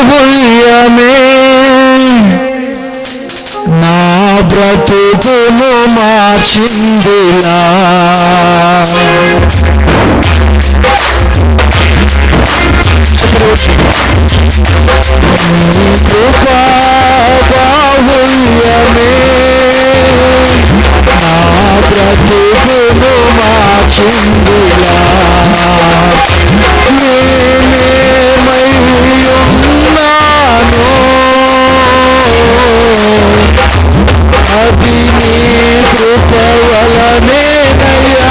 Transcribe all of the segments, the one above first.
బాహుల్యమే నా బ్రతుకును మార్చిందిలా. కృపా బాహుల్యమే నా బ్రతుకును మార్చిందిలా. నేనేమై ఉన్నానో అది నీ కృప వలనేనయ్యా.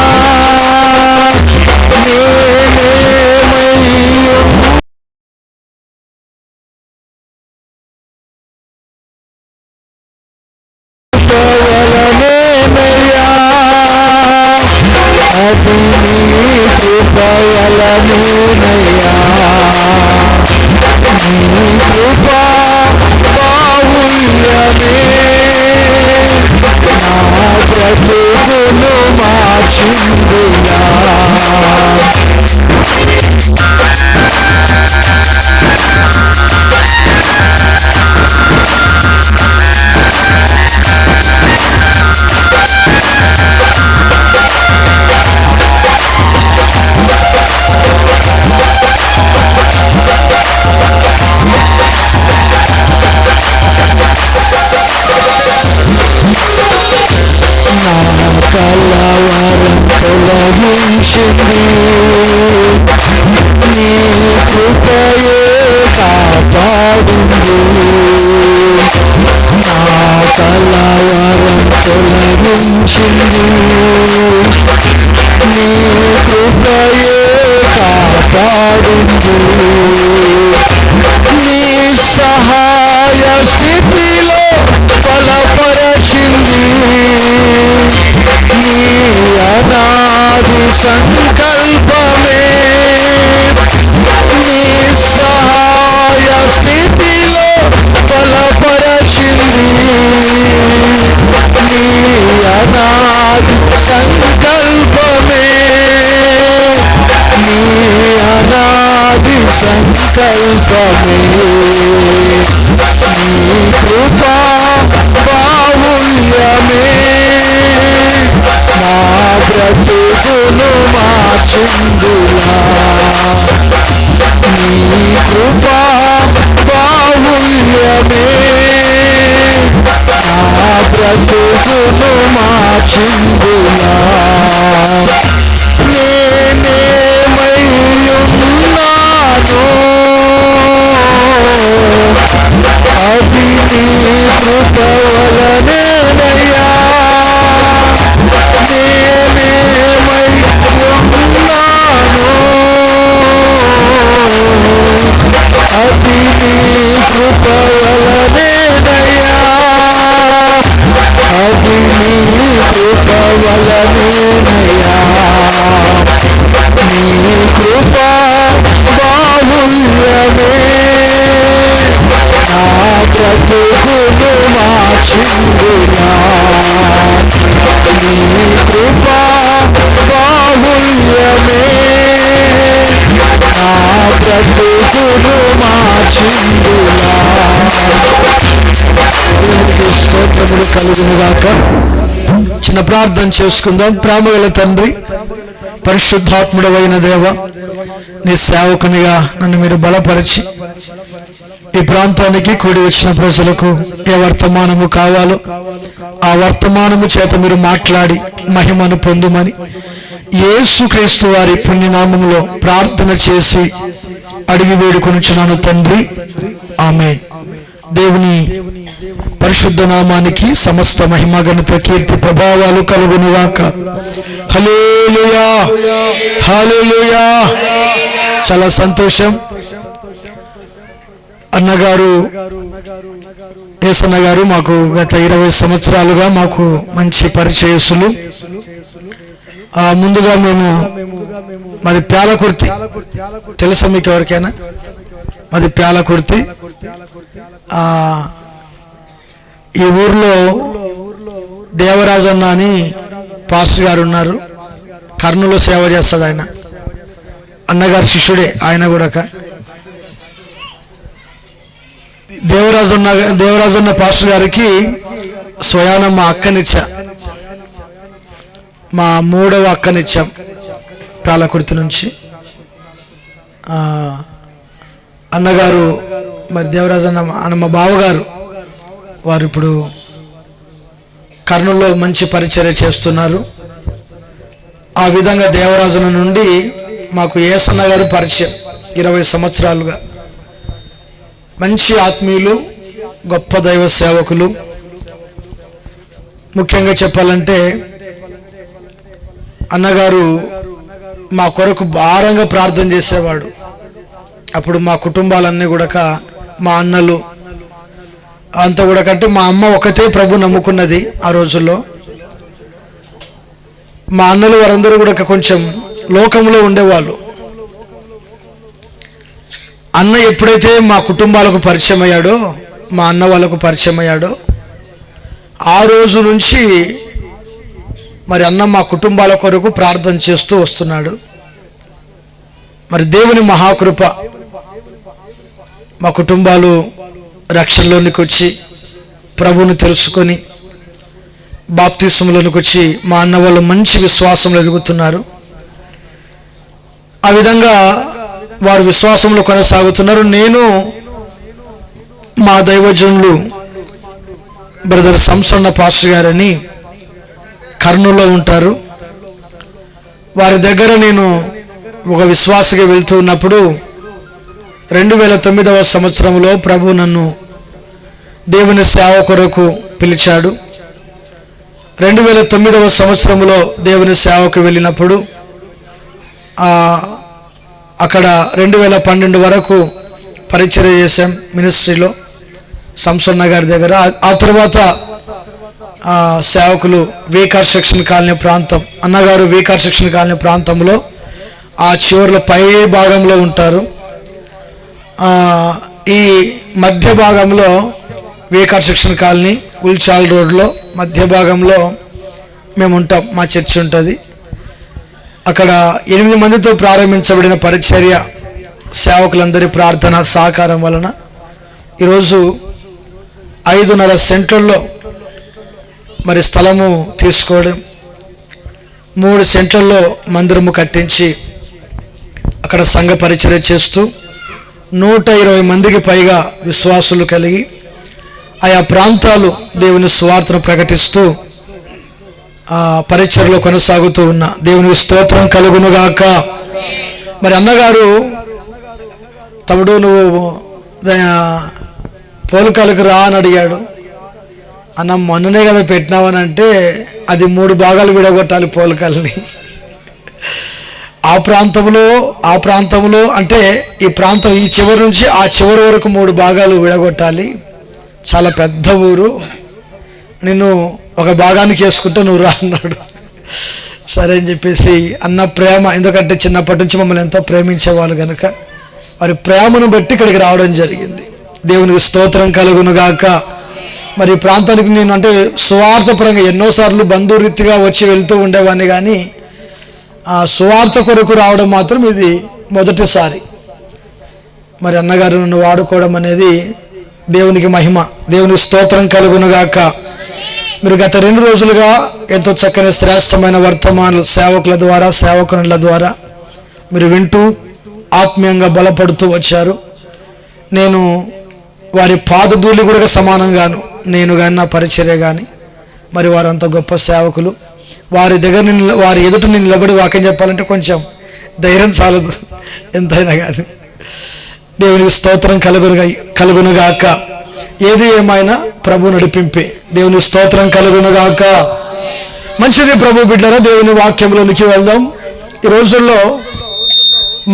అది నీ కృప వలనేనయ్యా. నీ కృప బాహుల్యమే నా బ్రతుకును మార్చిందిలా. కలవరం తొలగించింది నీ కృపయే కాపాడింది. నా కలవరం తొలగించింది నీ కృపయే కాపాడింది. నీ సహాయ స్థితిలో బలపరచింది నీ అనాది సంకల్పమే. నీ సహాయ స్థితిలో బలపరచింది నీ అనాది సంకల్పమే. నీ అనాది సంకల్పమే. నీ కృపా బాహుల్యమే నా బ్రతుకును మార్చిందిలా. నీ కృపా బాహుల్యమే నా బ్రతుకును మార్చిందిలా. నేనేమై ఉన్నానో అది నీ కృప వలనేనయ్యా. నేనేమై ఉన్నానో అది నీ కృప వలనేనయ్యా. అది నీ కృప వలనేనయ్యా. నీ కృప బాహుల్యమే నా బ్రతుకును మార్చిందిలా. నీ కృప బాహుల్యమే నా బ్రతుకును మార్చిందిలా. స్తోత్రములు కలుగునుగాక. చిన్న ప్రార్థన చేసుకుందాం. ప్రేమగల తండ్రి, పరిశుద్ధాత్ముడవైన దేవ, నీ సేవకునిగా నన్ను మీరు బలపరిచి ఈ ప్రాంతానికి కూడి వచ్చిన ప్రజలకు ఏ వర్తమానము కావాలో ఆ వర్తమానము చేత మీరు మాట్లాడి మహిమను పొందుమని యేసుక్రీస్తు వారి పుణ్యనామములో ప్రార్థన చేసి అడిగి వేడుకొనుచున్నాను తండ్రి, ఆమేన్. దేవుని పరిశుద్ధ నామానికి సమస్త మహిమ ఘనత కీర్తి ప్రభావాలు కలుగునుగాక. హల్లెలూయా, హల్లెలూయా. చాలా సంతోషం. అన్నగారు ఏసన్న గారు మాకు గత 20 సంవత్సరాలుగా మాకు మంచి పరిచయసులు. ముందుగా మేము మాది ప్యాలకుర్తి, తెలుసా మీకు ఎవరికైనా? మాది ప్యాలకుర్తి. ఈ ఊర్లో దేవరాజన్న అని పాస్టర్ గారు ఉన్నారు. కర్నూలులో సేవ చేస్తాడు ఆయన. అన్నగారు శిష్యుడే ఆయన కూడా. దేవరాజన్న పాస్టర్ గారికి స్వయాన మా అక్కనిచ్చా, మా 3వ అక్కనిచ్చాం పాలకుర్తి నుంచి. అన్నగారు మరి దేవరాజన్న మా బావగారు వారు ఇప్పుడు కర్నూలులో మంచి పరిచర్య చేస్తున్నారు. ఆ విధంగా దేవరాజన నుండి మాకు ఏసన్న గారు పరిచయం 20 సంవత్సరాలుగా. మంచి ఆత్మీయులు, గొప్ప దైవ సేవకులు. ముఖ్యంగా చెప్పాలంటే అన్నగారు మా కొరకు భారంగా ప్రార్థన చేసేవాడు. అప్పుడు మా కుటుంబాలన్నీ కూడా, మా అన్నలు అంతా కూడా కంటే మా అమ్మ ఒకతే ప్రభు నమ్ముకున్నది ఆ రోజుల్లో. మా అన్నలు వారందరూ కూడా కొంచెం లోకంలో ఉండేవాళ్ళు. అన్న ఎప్పుడైతే మా కుటుంబాలకు పరిచయం అయ్యాడో, మా అన్న వాళ్ళకు పరిచయం అయ్యాడో, ఆ రోజు నుంచి మరి అన్న మా కుటుంబాల కొరకు ప్రార్థన చేస్తూ వస్తున్నాడు. మరి దేవుని మహాకృప మా కుటుంబాలు రక్షణలోనికి వచ్చి ప్రభువుని తెలుసుకొని బాప్తిస్మలోనికి వచ్చి మా అన్న వాళ్ళు మంచి విశ్వాసంలో ఎదుగుతున్నారు. ఆ విధంగా వారు విశ్వాసంలో కొనసాగుతున్నారు. నేను మా దైవజనులు బ్రదర్ సంసన్న పాస్టర్ గారని కర్నూలులో ఉంటారు. వారి దగ్గర నేను ఒక విశ్వాసకి వెళ్తూ ఉన్నప్పుడు 2009వ సంవత్సరంలో ప్రభు నన్ను దేవుని సేవ కొరకు పిలిచాడు. 2009వ సంవత్సరంలో దేవుని సేవకు వెళ్ళినప్పుడు అక్కడ 2012 వరకు పరిచర్య చేశాం మినిస్ట్రీలో సంసన్న గారి దగ్గర. ఆ తర్వాత సేవకులు వీకార్ సెక్షన్ కాలనీ ప్రాంతం, అన్నగారు వీకార్ సెక్షన్ కాలనీ ప్రాంతంలో ఆ చివరిలో పై భాగంలో ఉంటారు. ఈ మధ్య భాగంలో వీకార్ సెక్షన్ కాలనీ ఉల్చాల్ రోడ్లో మధ్య భాగంలో మేము ఉంటాం. మా చర్చ్ ఉంటుంది అక్కడ. 8 మందితో ప్రారంభించబడిన పరిచర్య సేవకులందరి ప్రార్థన సహకారం వలన ఈరోజు 5.5 సెంట్లలో మరి స్థలము తీసుకోవడం, 3 సెంట్లలో మందిరము కట్టించి అక్కడ సంఘ పరిచర్య చేస్తూ 120 మందికి పైగా విశ్వాసులు కలిగి ఆయా ప్రాంతాలు దేవుని సువార్తను ప్రకటిస్తూ పరిచర్యలో కొనసాగుతూ ఉన్న దేవునికి స్తోత్రం కలుగునుగాక. మరి అన్నగారు, తమ్ముడు నువ్వు పోలికలకు రా అని అడిగాడు. అన్న మొన్ననే కదా పెట్టినావని అంటే, అది 3 భాగాలు విడగొట్టాలి పోలికల్ని. ఆ ప్రాంతంలో అంటే ఈ ప్రాంతం ఈ చివరి నుంచి ఆ చివరి వరకు 3 భాగాలు విడగొట్టాలి. చాలా పెద్ద ఊరు, నిన్ను ఒక భాగానికి వేసుకుంటే నువ్వు రా అన్నాడు. సరే అని చెప్పేసి అన్న ప్రేమ, ఎందుకంటే చిన్నప్పటి నుంచి మమ్మల్ని ఎంతో ప్రేమించేవాళ్ళు కనుక వారి ప్రేమను బట్టి ఇక్కడికి రావడం జరిగింది. దేవునికి స్తోత్రం కలుగునుగాక. మరి ఈ ప్రాంతానికి నేను అంటే సువార్తపరంగా ఎన్నోసార్లు బంధురీతిగా వచ్చి వెళ్తూ ఉండేవాడిని, కానీ ఆ సువార్త కొరకు రావడం మాత్రం ఇది మొదటిసారి. మరి అన్నగారు నన్ను వాడుకోవడం అనేది దేవునికి మహిమ. దేవునికి స్తోత్రం కలుగునుగాక. మీరు గత 2 రోజులుగా ఎంతో చక్కని శ్రేష్టమైన వర్తమానాలు సేవకుల ద్వారా, సేవకునుల ద్వారా మీరు వింటూ ఆత్మీయంగా బలపడుతూ వచ్చారు. నేను వారి పాదధూళి కూడా సమానంగాను, నేను కానీ నా పరిచర్య కానీ. మరి వారంత గొప్ప సేవకులు. వారి దగ్గర వారి ఎదుట నేను నిలబడి వాక్యం చెప్పాలంటే కొంచెం ధైర్యం చాలదు ఎంతైనా కానీ. దేవునికి స్తోత్రం కలుగునుగాక. ఏది ఏమైనా ప్రభు నడిపింపే. దేవుని స్తోత్రం కలుగునుగాక. మంచిది ప్రభు బిడ్డరా, దేవుని వాక్యంలోనికి వెళ్దాం. ఈ రోజుల్లో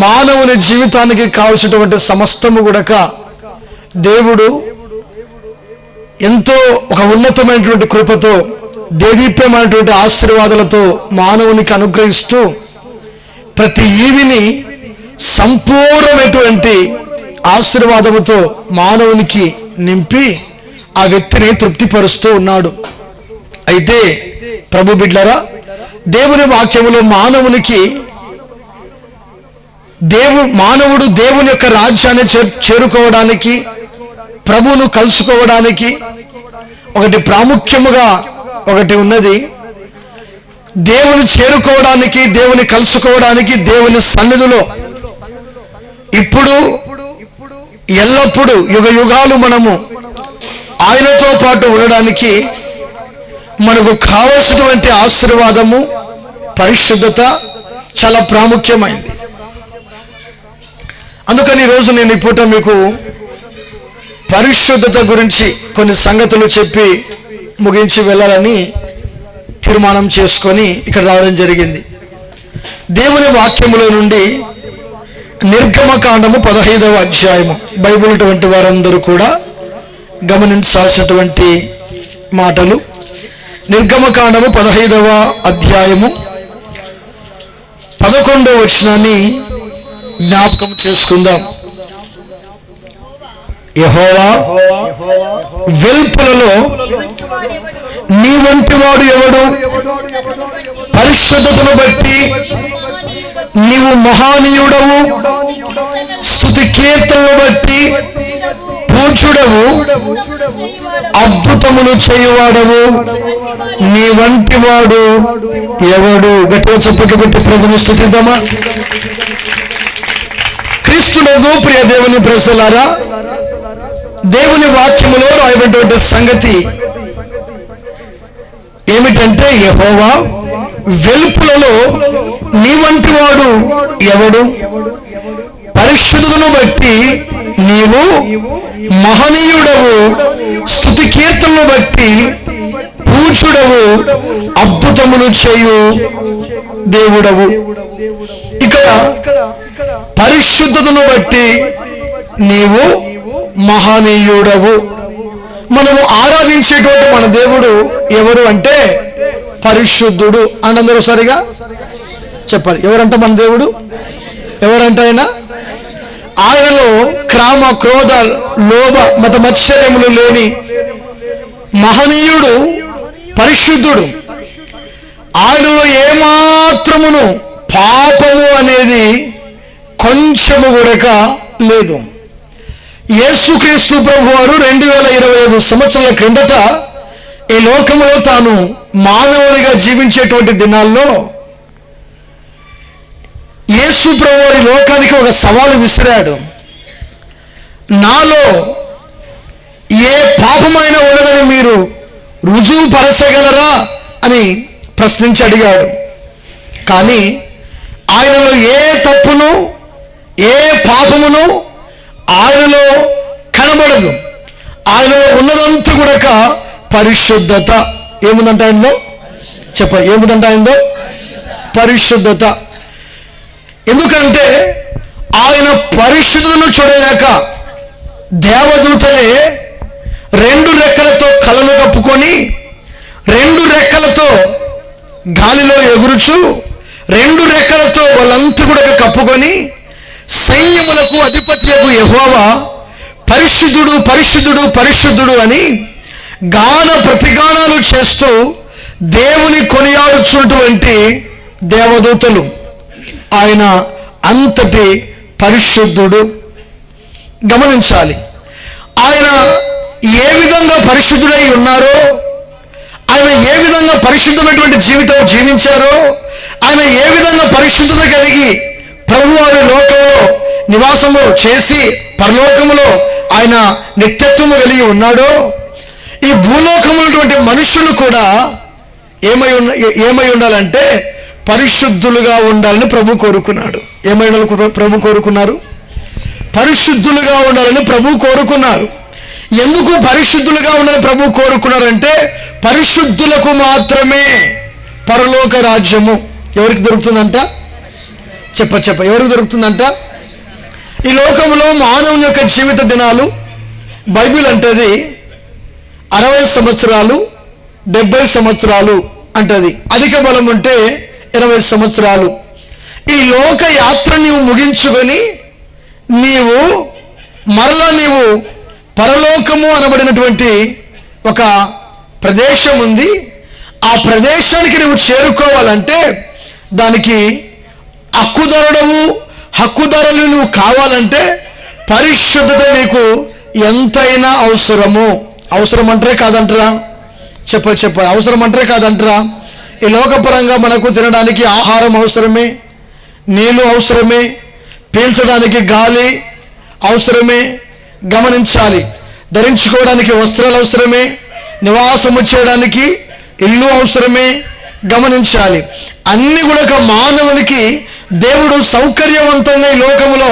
మానవుని జీవితానికి కావలసినటువంటి సమస్తము కూడా దేవుడు ఎంతో ఒక ఉన్నతమైనటువంటి కృపతో, దేదీప్యమైనటువంటి ఆశీర్వాదాలతో మానవునికి అనుగ్రహిస్తూ ప్రతి ఈవిని సంపూర్ణమైనటువంటి ఆశీర్వాదముతో మానవునికి నింపి ఆ వ్యక్తిని తృప్తిపరుస్తూ ఉన్నాడు. అయితే ప్రభు బిడ్డరా, దేవుని వాక్యములో మానవునికి మానవుడు దేవుని యొక్క రాజ్యాన్ని చేరుకోవడానికి ప్రభువును కలుసుకోవడానికి ఒకటి ప్రాముఖ్యముగా ఒకటి ఉన్నది. దేవుని చేరుకోవడానికి, దేవుని కలుసుకోవడానికి, దేవుని సన్నిధిలో ఇప్పుడు ఎల్లప్పుడూ యుగ యుగాలు మనము ఆయనతో పాటు ఉండడానికి మనకు కావలసినటువంటి ఆశీర్వాదము, పరిశుద్ధత చాలా ప్రాముఖ్యమైంది. అందుకని ఈరోజు నేను ఈ పూట మీకు పరిశుద్ధత గురించి కొన్ని సంగతులు చెప్పి ముగించి వెళ్ళాలని తీర్మానం చేసుకొని ఇక్కడ రావడం జరిగింది. దేవుని వాక్యములో నుండి నిర్గమకాండము 15వ అధ్యాయము. బైబిల్ అటువంటి వారందరూ కూడా గమనించాల్సినటువంటి మాటలు. నిర్గమకాండము 15వ అధ్యాయము 11వ వచనాన్ని జ్ఞాపకం చేసుకుందాం. యెహోవా వెల్పులలో నీ వంటి వాడు ఎవడు? పరిశుద్ధతను బట్టి నీవు మహానీయుడవు, స్తుతి కీర్తనను బట్టి పూజ్యుడవు, అద్భుతములు చేయువాడవు, నీ వంటి వాడు ఎవడు? గట్టిగా చప్పట్లు కొట్టి ప్రభుని స్తుతిద్దామా? క్రీస్తునందు ప్రియ దేవుని ప్రజలారా, దేవుని వాక్యములో రాయబడినటువంటి సంగతి ఏమిటంటే, యెహోవా వెలుపులలో నీ వంటి వాడు ఎవడు? పరిశుద్ధతను బట్టి నీవు మహనీయుడవు, స్తుతి కీర్తనను బట్టి పూజ్యుడవు, అద్భుతములు చేయు దేవుడవు. ఇక్కడ పరిశుద్ధతను బట్టి నీవు మహనీయుడవు. మనము ఆరాధించేటువంటి మన దేవుడు ఎవరు అంటే పరిశుద్ధుడు. అందరూ సరిగా చెప్పాలి. ఎవరంట మన దేవుడు? ఎవరంట ఆయన? ఆయనలో క్రామ, క్రోధ, లోభ, మత మత్సర్యములు లేని మహనీయుడు, పరిశుద్ధుడు. ఆయనలో ఏమాత్రమును పాపము అనేది కొంచెము కూడా లేదు. యేసుక్రీస్తు ప్రభువారు 2025 సంవత్సరాల క్రిందట ఈ లోకంలో తాను మానవుడిగా జీవించేటువంటి దినాల్లో యేసు ప్రభువారి లోకానికి ఒక సవాలు విసిరాడు. నాలో ఏ పాపమైనా ఉన్నదని మీరు రుజువు పరచగలరా అని ప్రశ్నించి అడిగాడు. కానీ ఆయనలో ఏ తప్పును, ఏ పాపమును ఆయనలో కనబడదు. ఆయనలో ఉన్నదంతా కూడా పరిశుద్ధత. ఏముందంట ఆయనలో? చెప్ప ఏముందంట ఆయనలో? పరిశుద్ధత. ఎందుకంటే ఆయన పరిశుద్ధతను చూడలేక దేవదూతలే 2 రెక్కలతో కళ్ళను కప్పుకొని, 2 రెక్కలతో గాలిలో ఎగురుచు, 2 రెక్కలతో వాళ్ళంతా కూడా కప్పుకొని, సైన్యములకు అధిపత్యకు యెహోవా పరిశుద్ధుడు, పరిశుద్ధుడు, పరిశుద్ధుడు అని గాన ప్రతిగానాలు చేస్తూ దేవుని కొనియాడుచున్నటువంటి దేవదూతలు. ఆయన అంతటి పరిశుద్ధుడు. గమనించాలి, ఆయన ఏ విధంగా పరిశుద్ధుడై ఉన్నారో, ఆయన ఏ విధంగా పరిశుద్ధమైనటువంటి జీవితం జీవించారో, ఆయన ఏ విధంగా పరిశుద్ధత కలిగి ప్రభువారి లోకంలో నివాసము చేసి పరలోకములో ఆయన నిత్యత్వము కలిగి ఉన్నాడో, ఈ భూలోకములటువంటి మనుషులు కూడా ఏమై ఉండాలంటే పరిశుద్ధులుగా ఉండాలని ప్రభు కోరుకున్నాడు. ఏమై ఉండాలని ప్రభు కోరుకున్నారు? పరిశుద్ధులుగా ఉండాలని ప్రభు కోరుకున్నారు. ఎందుకు పరిశుద్ధులుగా ఉండాలని ప్రభు కోరుకున్నారంటే, పరిశుద్ధులకు మాత్రమే పరలోక రాజ్యము ఎవరికి దొరుకుతుందంట? చెప్ప ఎవరికి దొరుకుతుందంట? ఈ లోకంలో మానవుని యొక్క జీవిత దినాలు బైబిల్ అంటది 60 సంవత్సరాలు, 70 సంవత్సరాలు అంటది. అధిక బలం ఉంటే 20 సంవత్సరాలు. ఈ లోక యాత్ర నీవు ముగించుకొని నీవు మరలా నీవు పరలోకము అనబడినటువంటి ఒక ప్రదేశం ఉంది. ఆ ప్రదేశానికి నువ్వు చేరుకోవాలంటే, దానికి హక్కుదారులు నువ్వు కావాలంటే పరిశుద్ధత నీకు ఎంతైనా అవసరము. అవసరం అంటారే కాదంటారా? చెప్పాలి. అవసరం అంటారే కాదంటారా? ఈ లోకపరంగా మనకు తినడానికి ఆహారం అవసరమే, నీళ్ళు అవసరమే, పీల్చడానికి గాలి అవసరమే, గమనించాలి. ధరించుకోవడానికి వస్త్రాలు అవసరమే, నివాసము చేయడానికి ఇల్లు అవసరమే, గమనించాలి. అన్ని కూడా మానవునికి దేవుడు సౌకర్యవంతంగా ఈ లోకములో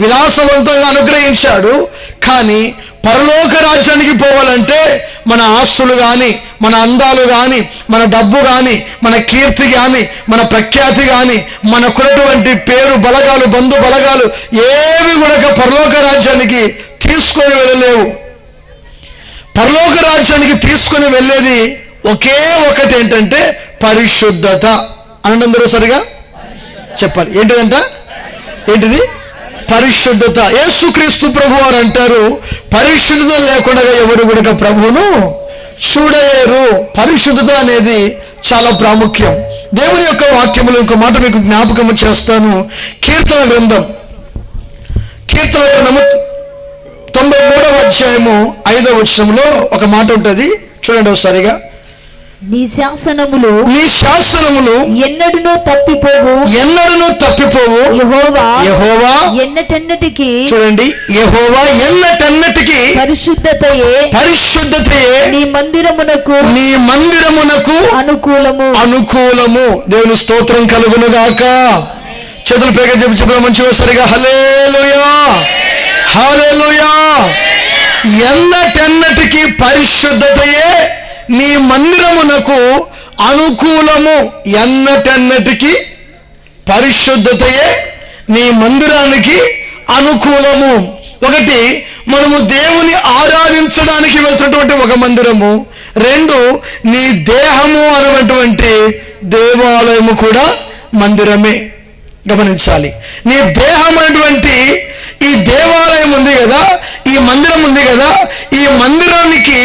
విలాసవంతంగా అనుగ్రహించాడు. కానీ పరలోక రాజ్యానికి పోవాలంటే మన ఆస్తులు కానీ, మన అందాలు కానీ, మన డబ్బు కానీ, మన కీర్తి కానీ, మన ప్రఖ్యాతి కానీ, మనకున్నటువంటి పేరు బలగాలు, బంధు బలగాలు ఏవి కూడా పరలోక రాజ్యానికి తీసుకొని వెళ్ళలేవు. పరలోక రాజ్యానికి తీసుకొని వెళ్ళేది ఒకే ఒకటి, ఏంటంటే పరిశుద్ధత. అనందరూ సరిగా చెప్పాలి. ఏంటిది? పరిశుద్ధత. యేసుక్రీస్తు ప్రభు వారు అంటారు, పరిశుద్ధత లేకుండా ఎవరు కూడా ప్రభువును చూడలేరు. పరిశుద్ధత అనేది చాలా ప్రాముఖ్యం. దేవుని యొక్క వాక్యములు ఇంకో మాట మీకు జ్ఞాపకం చేస్తాను. కీర్తన గ్రంథం 93వ అధ్యాయము 5వ వచనంలో ఒక మాట ఉంటుంది, చూడండి ఒకసారిగా. నీ శాసనములు ఎన్నడూనూ తప్పిపోవు. యెహోవా ఎన్నటెన్నటికి, చూడండి, యెహోవా ఎన్నటెన్నటికి పరిశుద్ధతయే నీ మందిరమునకు అనుకూలము. దేవుని స్తోత్రం కలుగును గాక. చేతులు పైగా చెప్పిన మంచిగా సరిగా హల్లెలూయా. ఎన్నటెన్నటికి పరిశుద్ధతయే నీ మందిరమునకు అనుకూలము. ఎన్నటెన్నటికి పరిశుద్ధతయే నీ మందిరానికి అనుకూలము. ఒకటి, మనము దేవుని ఆరాధించడానికి వెళ్తున్నటువంటి ఒక మందిరము. 2, నీ దేహము అనేటువంటి దేవాలయము కూడా మందిరమే. గమనించాలి. నీ దేహం అనేటువంటి ఈ దేవాలయం ఉంది కదా, ఈ మందిరం ఉంది కదా, ఈ మందిరానికి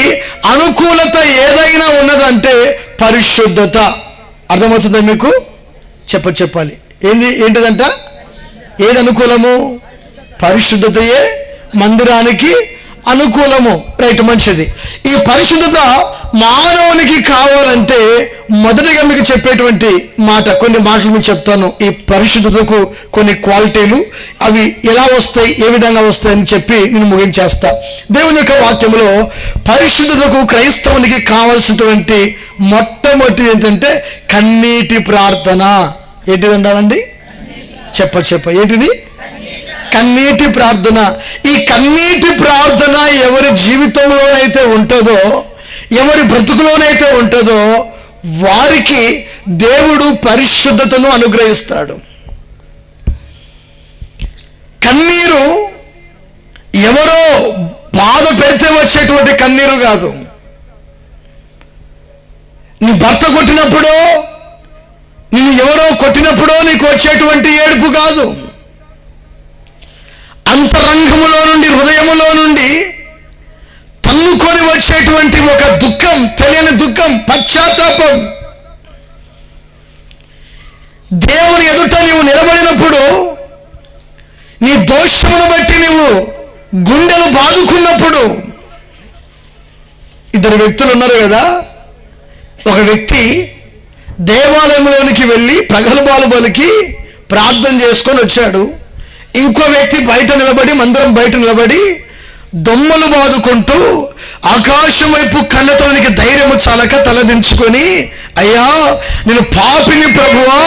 అనుకూలత ఏదైనా ఉన్నదంటే పరిశుద్ధత. అర్థమవుతుందా మీకు? చెప్పాలి. ఏంటిదంట? ఏది అనుకూలము? పరిశుద్ధతయే మందిరానికి అనుకూలము. రైట్, మంచిది. ఈ పరిశుద్ధత మానవునికి కావాలంటే మొదటిగా మీకు చెప్పేటువంటి మాట, కొన్ని మాటలు మీకు చెప్తాను. ఈ పరిశుద్ధతకు కొన్ని క్వాలిటీలు, అవి ఎలా వస్తాయి, ఏ విధంగా వస్తాయని చెప్పి నేను ముగించేస్తా. దేవుని యొక్క వాక్యములో పరిశుద్ధతకు క్రైస్తవునికి కావాల్సినటువంటి మొట్టమొదటి ఏంటంటే కన్నీటి ప్రార్థన. ఏంటిదంటారండి? ఏంటిది? కన్నీటి ప్రార్థన. ఈ కన్నీటి ప్రార్థన ఎవరి జీవితంలోనైతే ఉంటుందో, ఎవరి బ్రతుకులోనైతే ఉంటుందో వారికి దేవుడు పరిశుద్ధతను అనుగ్రహిస్తాడు. కన్నీరు ఎవరో బాధ పెడితే వచ్చేటువంటి కన్నీరు కాదు. నీ భర్త కొట్టినప్పుడో, నిన్ను ఎవరో కొట్టినప్పుడో నీకు వచ్చేటువంటి ఏడుపు కాదు. అంతరంగములో నుండి, హృదయములో నుండి తన్నుకొని వచ్చేటువంటి ఒక దుఃఖం, తెలియని దుఃఖం, పశ్చాత్తాపం. దేవుని ఎదుట నీవు నిలబడినప్పుడు, నీ దోషమును బట్టి నీవు గుండెలు బాదుకున్నప్పుడు, ఇద్దరు వ్యక్తులు ఉన్నారు కదా. ఒక వ్యక్తి దేవాలయంలోనికి వెళ్ళి ప్రగల్భాలు పలికి ప్రార్థన చేసుకొని వచ్చాడు. ఇంకో వ్యక్తి బయట నిలబడి, మందిరం బయట నిలబడి దొమ్మలు బాదుకుంటూ ఆకాశం వైపు కన్నతనికి ధైర్యము చాలక తలదించుకొని, అయ్యా నేను పాపిని ప్రభువా,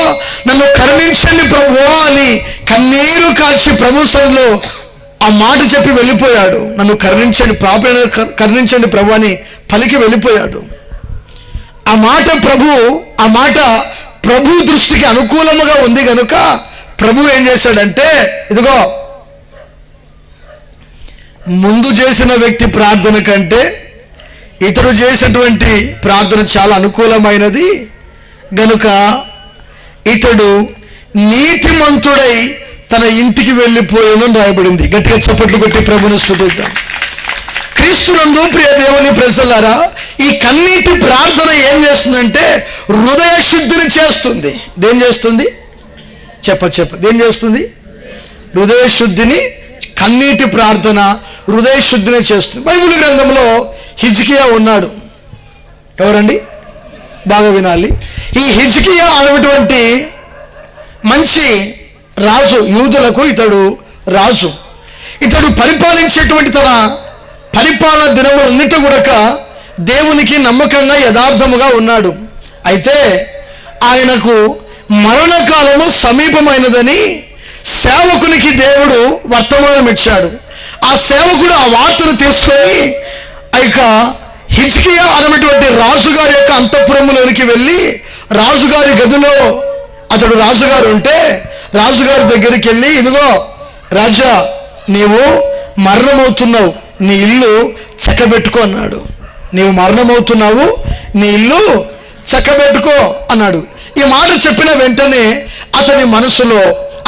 నన్ను కరుణించండి ప్రభువా అని కన్నీరు కాచి ప్రభు సన్నిధిలో ఆ మాట చెప్పి వెళ్ళిపోయాడు. నన్ను కరుణించండి, పాపిని కరుణించండి ప్రభు అని పలికి వెళ్ళిపోయాడు. ఆ మాట ప్రభు దృష్టికి అనుకూలముగా ఉంది కనుక ప్రభు ఏం చేశాడంటే, ఇదిగో ముందు చేసిన వ్యక్తి ప్రార్థన కంటే ఇతడు చేసినటువంటి ప్రార్థన చాలా అనుకూలమైనది గనుక ఇతడు నీతిమంతుడై తన ఇంటికి వెళ్ళిపోయానని రాయబడింది. గట్టిగా చప్పట్లు కొట్టి ప్రభుని స్తుతిద్దాం. క్రీస్తునందు ప్రియ దేవుని ప్రజలారా, ఈ కన్నీటి ప్రార్థన ఏం చేస్తుందంటే హృదయ శుద్ధిని చేస్తుంది. దేం చేస్తుంది? దేం చేస్తుంది? హృదయ శుద్ధిని కన్నీటి ప్రార్థన హృదయ శుద్ధిని చేస్తుంది. బైబిల్ గ్రంథంలో హిజ్కియా ఉన్నాడు. ఎవరండి? బాగా వినాలి. ఈ హిజ్కియా అనేటువంటి మంచి రాజు, యూదులకు ఇతడు రాజు. ఇతడు పరిపాలించేటువంటి తన పరిపాలన దినములన్నిటి కూడా దేవునికి నమ్మకంగా యథార్థముగా ఉన్నాడు. అయితే ఆయనకు మరణకాలము సమీపమైనదని సేవకునికి దేవుడు వర్తమానం ఇచ్చాడు. ఆ సేవకుడు ఆ వార్తను తీసుకొని ఇక హిజ్కియా అనేటువంటి రాజుగారి యొక్క అంతఃపురములోనికి వెళ్ళి రాజుగారి గదిలో అతడు రాజుగారు ఉంటే రాజుగారి దగ్గరికి వెళ్ళి, ఇదిగో రాజా, నీవు మరణమవుతున్నావు, నీ ఇల్లు చక్కబెట్టుకో అన్నాడు. నీవు మరణమవుతున్నావు, నీ ఇల్లు చక్కబెట్టుకో అన్నాడు. ఈ మాట చెప్పిన వెంటనే అతని మనసులో,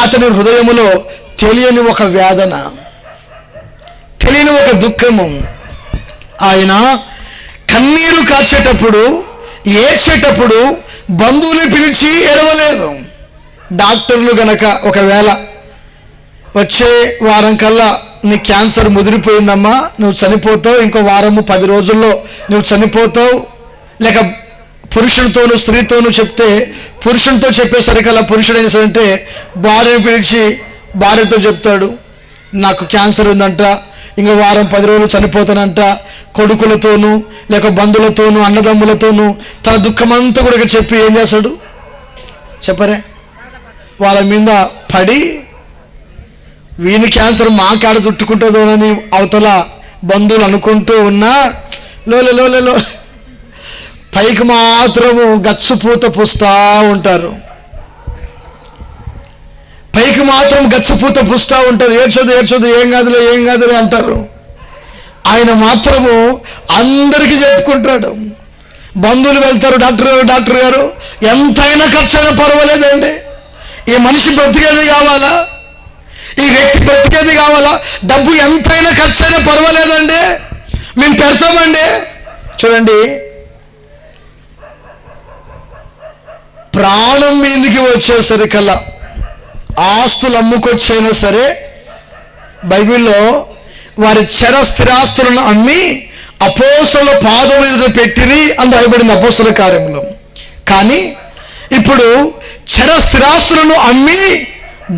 అతని హృదయములో తెలియని ఒక వేదన, తెలియని ఒక దుఃఖము. ఆయన కన్నీరు కార్చేటప్పుడు, ఏడ్చేటప్పుడు బంధువుని పిలిచి ఏడవలేదు. డాక్టర్లు గనక ఒకవేళ వచ్చే వారం కల్లా నీ క్యాన్సర్ ముదిరిపోయిందమ్మా, నువ్వు చనిపోతావు, ఇంకో వారము 10 రోజుల్లో నువ్వు చనిపోతావు, లేక పురుషునితోనూ స్త్రీతోనూ చెప్తే, పురుషునితో చెప్పేసరికల్లా పురుషుడు ఏం చేస్తాడంటే భార్యను పిలిచి భార్యతో చెప్తాడు, నాకు క్యాన్సర్ ఉందంట, ఇంకో వారం 10 రోజులు చనిపోతానంట. కొడుకులతోనూ లేక బంధువులతోనూ అన్నదమ్ములతోనూ తన దుఃఖమంతా కూడా చెప్పి ఏం చేస్తాడు చెప్పరే, వాళ్ళ మీద పడి వీని క్యాన్సర్ మా కాడ చుట్టుకుంటుందోనని అవతల బంధువులు అనుకుంటూ ఉన్నా లో పైకి మాత్రము గచ్చుపూత పూస్తూ ఉంటారు. పైకి మాత్రం గచ్చుపూత పూస్తూ ఉంటారు. ఏడ్చొద్దు ఏం కాదులే అంటారు. ఆయన మాత్రము అందరికీ చెప్పుకుంటాడు. బంధువులు వెళ్తారు, డాక్టర్ గారు ఎంతైనా ఖర్చైనా పర్వాలేదండి, ఈ మనిషి బ్రతికేది కావాలా, ఈ వ్యక్తి బ్రతికేది కావాలా, డబ్బు ఎంతైనా ఖర్చైనా పర్వాలేదండి, మేము పెడతామండి. చూడండి, ప్రాణం మీదికి వచ్చేసరికల్లా ఆస్తులు అమ్ముకొచ్చైనా సరే బైబిల్లో వారి చర స్థిరాస్తులను అమ్మి అపోస్తలుల పాదం మీద పెట్టిరి అని రాయబడింది అపోస్తల కార్యంలో. కానీ ఇప్పుడు చర స్థిరాస్తులను అమ్మి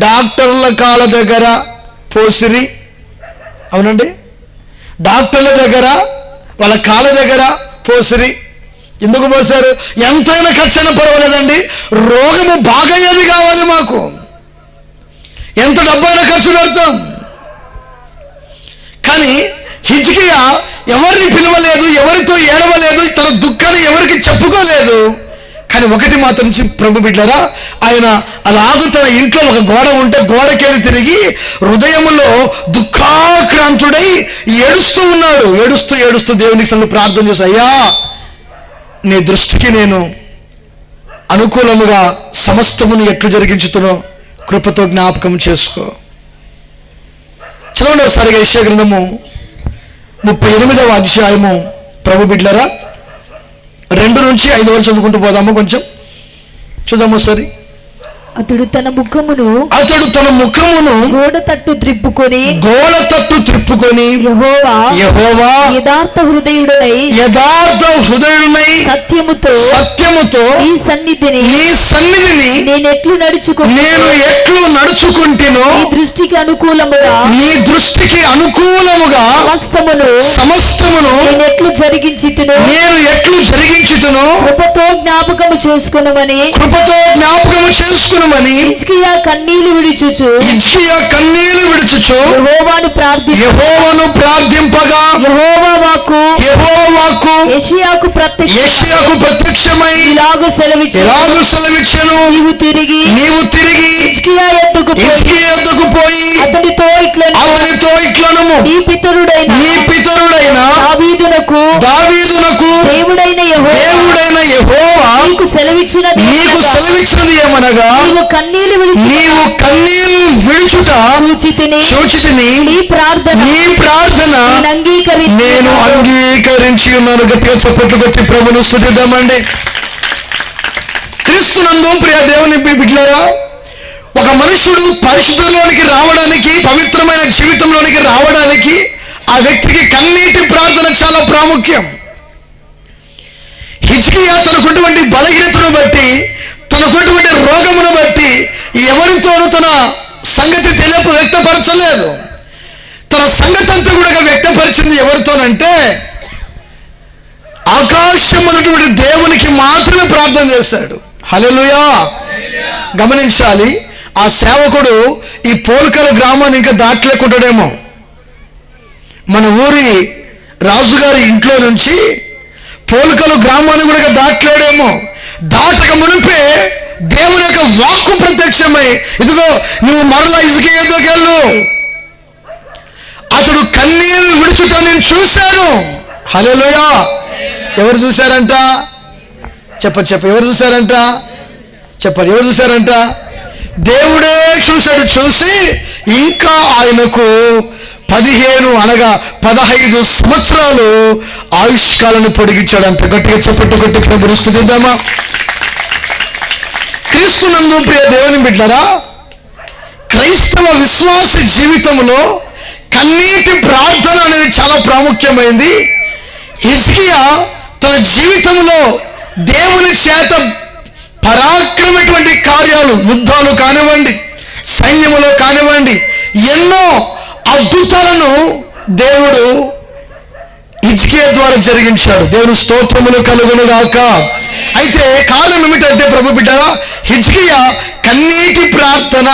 డాక్టర్ల కాళ్ళ దగ్గర పోసిరి. అవునండి, డాక్టర్ల దగ్గర వాళ్ళ కాళ్ళ దగ్గర పోసిరి. ఎందుకు పోసారు? ఎంతైనా ఖర్చైనా పర్వాలేదండి, రోగము బాగయ్యేది కావాలి మాకు, ఎంత డబ్బైనా ఖర్చు పెడతాం. కానీ హిజ్కియా ఎవరిని పిలవలేదు, ఎవరితో ఏడవలేదు, తన దుఃఖాన్ని ఎవరికి చెప్పుకోలేదు. కానీ ఒకటి మాత్రం ప్రభు బిడ్డరా, ఆయన అలాగూ తన ఇంట్లో ఒక గోడ ఉంటే గోడకెళ్ళి తిరిగి హృదయములో దుఃఖాక్రాంతుడై ఏడుస్తూ ఉన్నాడు. ఏడుస్తూ దేవునికి సన్ను ప్రార్థన చేసి, అయ్యా నీ దృష్టికి నేను అనుకూలముగా సమస్తమును ఎట్లు జరిగించుతునో కృపతో జ్ఞాపకం చేసుకో. చదవండి ఒకసారిగా యెషయా గ్రంథము 38వ అధ్యాయము. ప్రభు బిడ్డలారా 2 నుంచి 5 వరకు చదువుకుంటూ పోదాము. కొంచెం చూద్దాము ఒకసారి. అతడు తన ముఖమును గోడ తట్టు త్రిప్పుకొని యెహోవా యథార్థ హృదయుడనై సత్యముతో ఈ సన్నిధిని నేను ఎట్లు నడుచుకుంటేనో నీ దృష్టికి అనుకూలముగా సమస్తమును నేను ఎట్లు జరిగించితును కృపతో జ్ఞాపకము చేసుకునమని హిజ్కియా కన్నీళ్లు విడుచుచు యెహోవాను ప్రార్థింపగా యెహోవా వాక్కు యెషయాకు ప్రత్యక్షమై ఇలాగు సెలవిచ్చెను, నీవు తిరిగి హిజ్కియా యొద్దకు పోయి అతనితో ఇట్లనము, నీ పితరుడైన దావీదునకు దేవుడైన యెహోవా నీకు సెలవిచ్చినది ఏమనగా, నీవు కన్నీళ్లు విడుచుట సూచితిని, నీ ప్రార్థన నేను అంగీకరించి ఉన్నాను. గట్టిగా చప్పట్లు కొట్టి ప్రభును స్తుతిద్దామండి. క్రీస్తునందు ప్రియ దేవుని బిడ్డలారా, ఒక మనుషుడు పరిశుద్ధంలోనికి రావడానికి, పవిత్రమైన జీవితంలోనికి రావడానికి ఆ వ్యక్తికి కన్నీటి ప్రార్థన చాలా ప్రాముఖ్యం. హిజ్కియా తనకున్నటువంటి బలహీనతను బట్టి, తనకున్నటువంటి రోగమును బట్టి ఎవరితోనూ తన సంగతి వ్యక్తపరచలేదు. తన సంగతి అంతా కూడా వ్యక్తపరిచింది ఎవరితోనంటే ఆకాశం ఉన్నటువంటి దేవునికి మాత్రమే ప్రార్థన చేశాడు. హల్లెలూయా. గమనించాలి, ఆ సేవకుడు ఈ పోల్కల గ్రామాన్ని ఇంకా దాటలేకుంటాడేమో. మన ఊరి రాజుగారి ఇంట్లో నుంచి పోల్కలు గ్రామాన్ని కూడా దాటలేడేమో. దాటక మునిపే దేవుని యొక్క వాక్కు ప్రత్యక్షమై, ఇదిగో నువ్వు మరలా హిజ్కియా దగ్గరికి వెళ్ళు, అతడు కన్నీరు విడుచుట నేను చూశాను. హల్లెలూయా. ఎవరు చూశారంట? ఎవరు చూశారంట? ఎవరు చూశారంట? దేవుడే చూశాడు. చూసి ఇంకా ఆయనకు 15 సంవత్సరాలు ఆయుష్కాలను పొడిగించాడంట. గట్టిగా కొట్టి ప్రభువును స్తుతిద్దామా? క్రీస్తునందు ప్రియ దేవుని బిడ్డలారా, క్రైస్తవ విశ్వాస జీవితంలో కన్నీటి ప్రార్థన అనేది చాలా ప్రాముఖ్యమైంది. హిజ్కియా తన జీవితంలో దేవుని చేత పరాక్రమమైనటువంటి కార్యాలు, యుద్ధాలు కానివ్వండి, సైన్యములో కానివ్వండి, ఎన్నో అద్భుతాలను దేవుడు హిజ్కియా ద్వారా జరిగించాడు. దేవుని స్తోత్రములు కలుగునుగాక. అయితే కారణం ఏమిటంటే ప్రభు బిడ్డరా, హిజ్కియా కన్నీటి ప్రార్థన.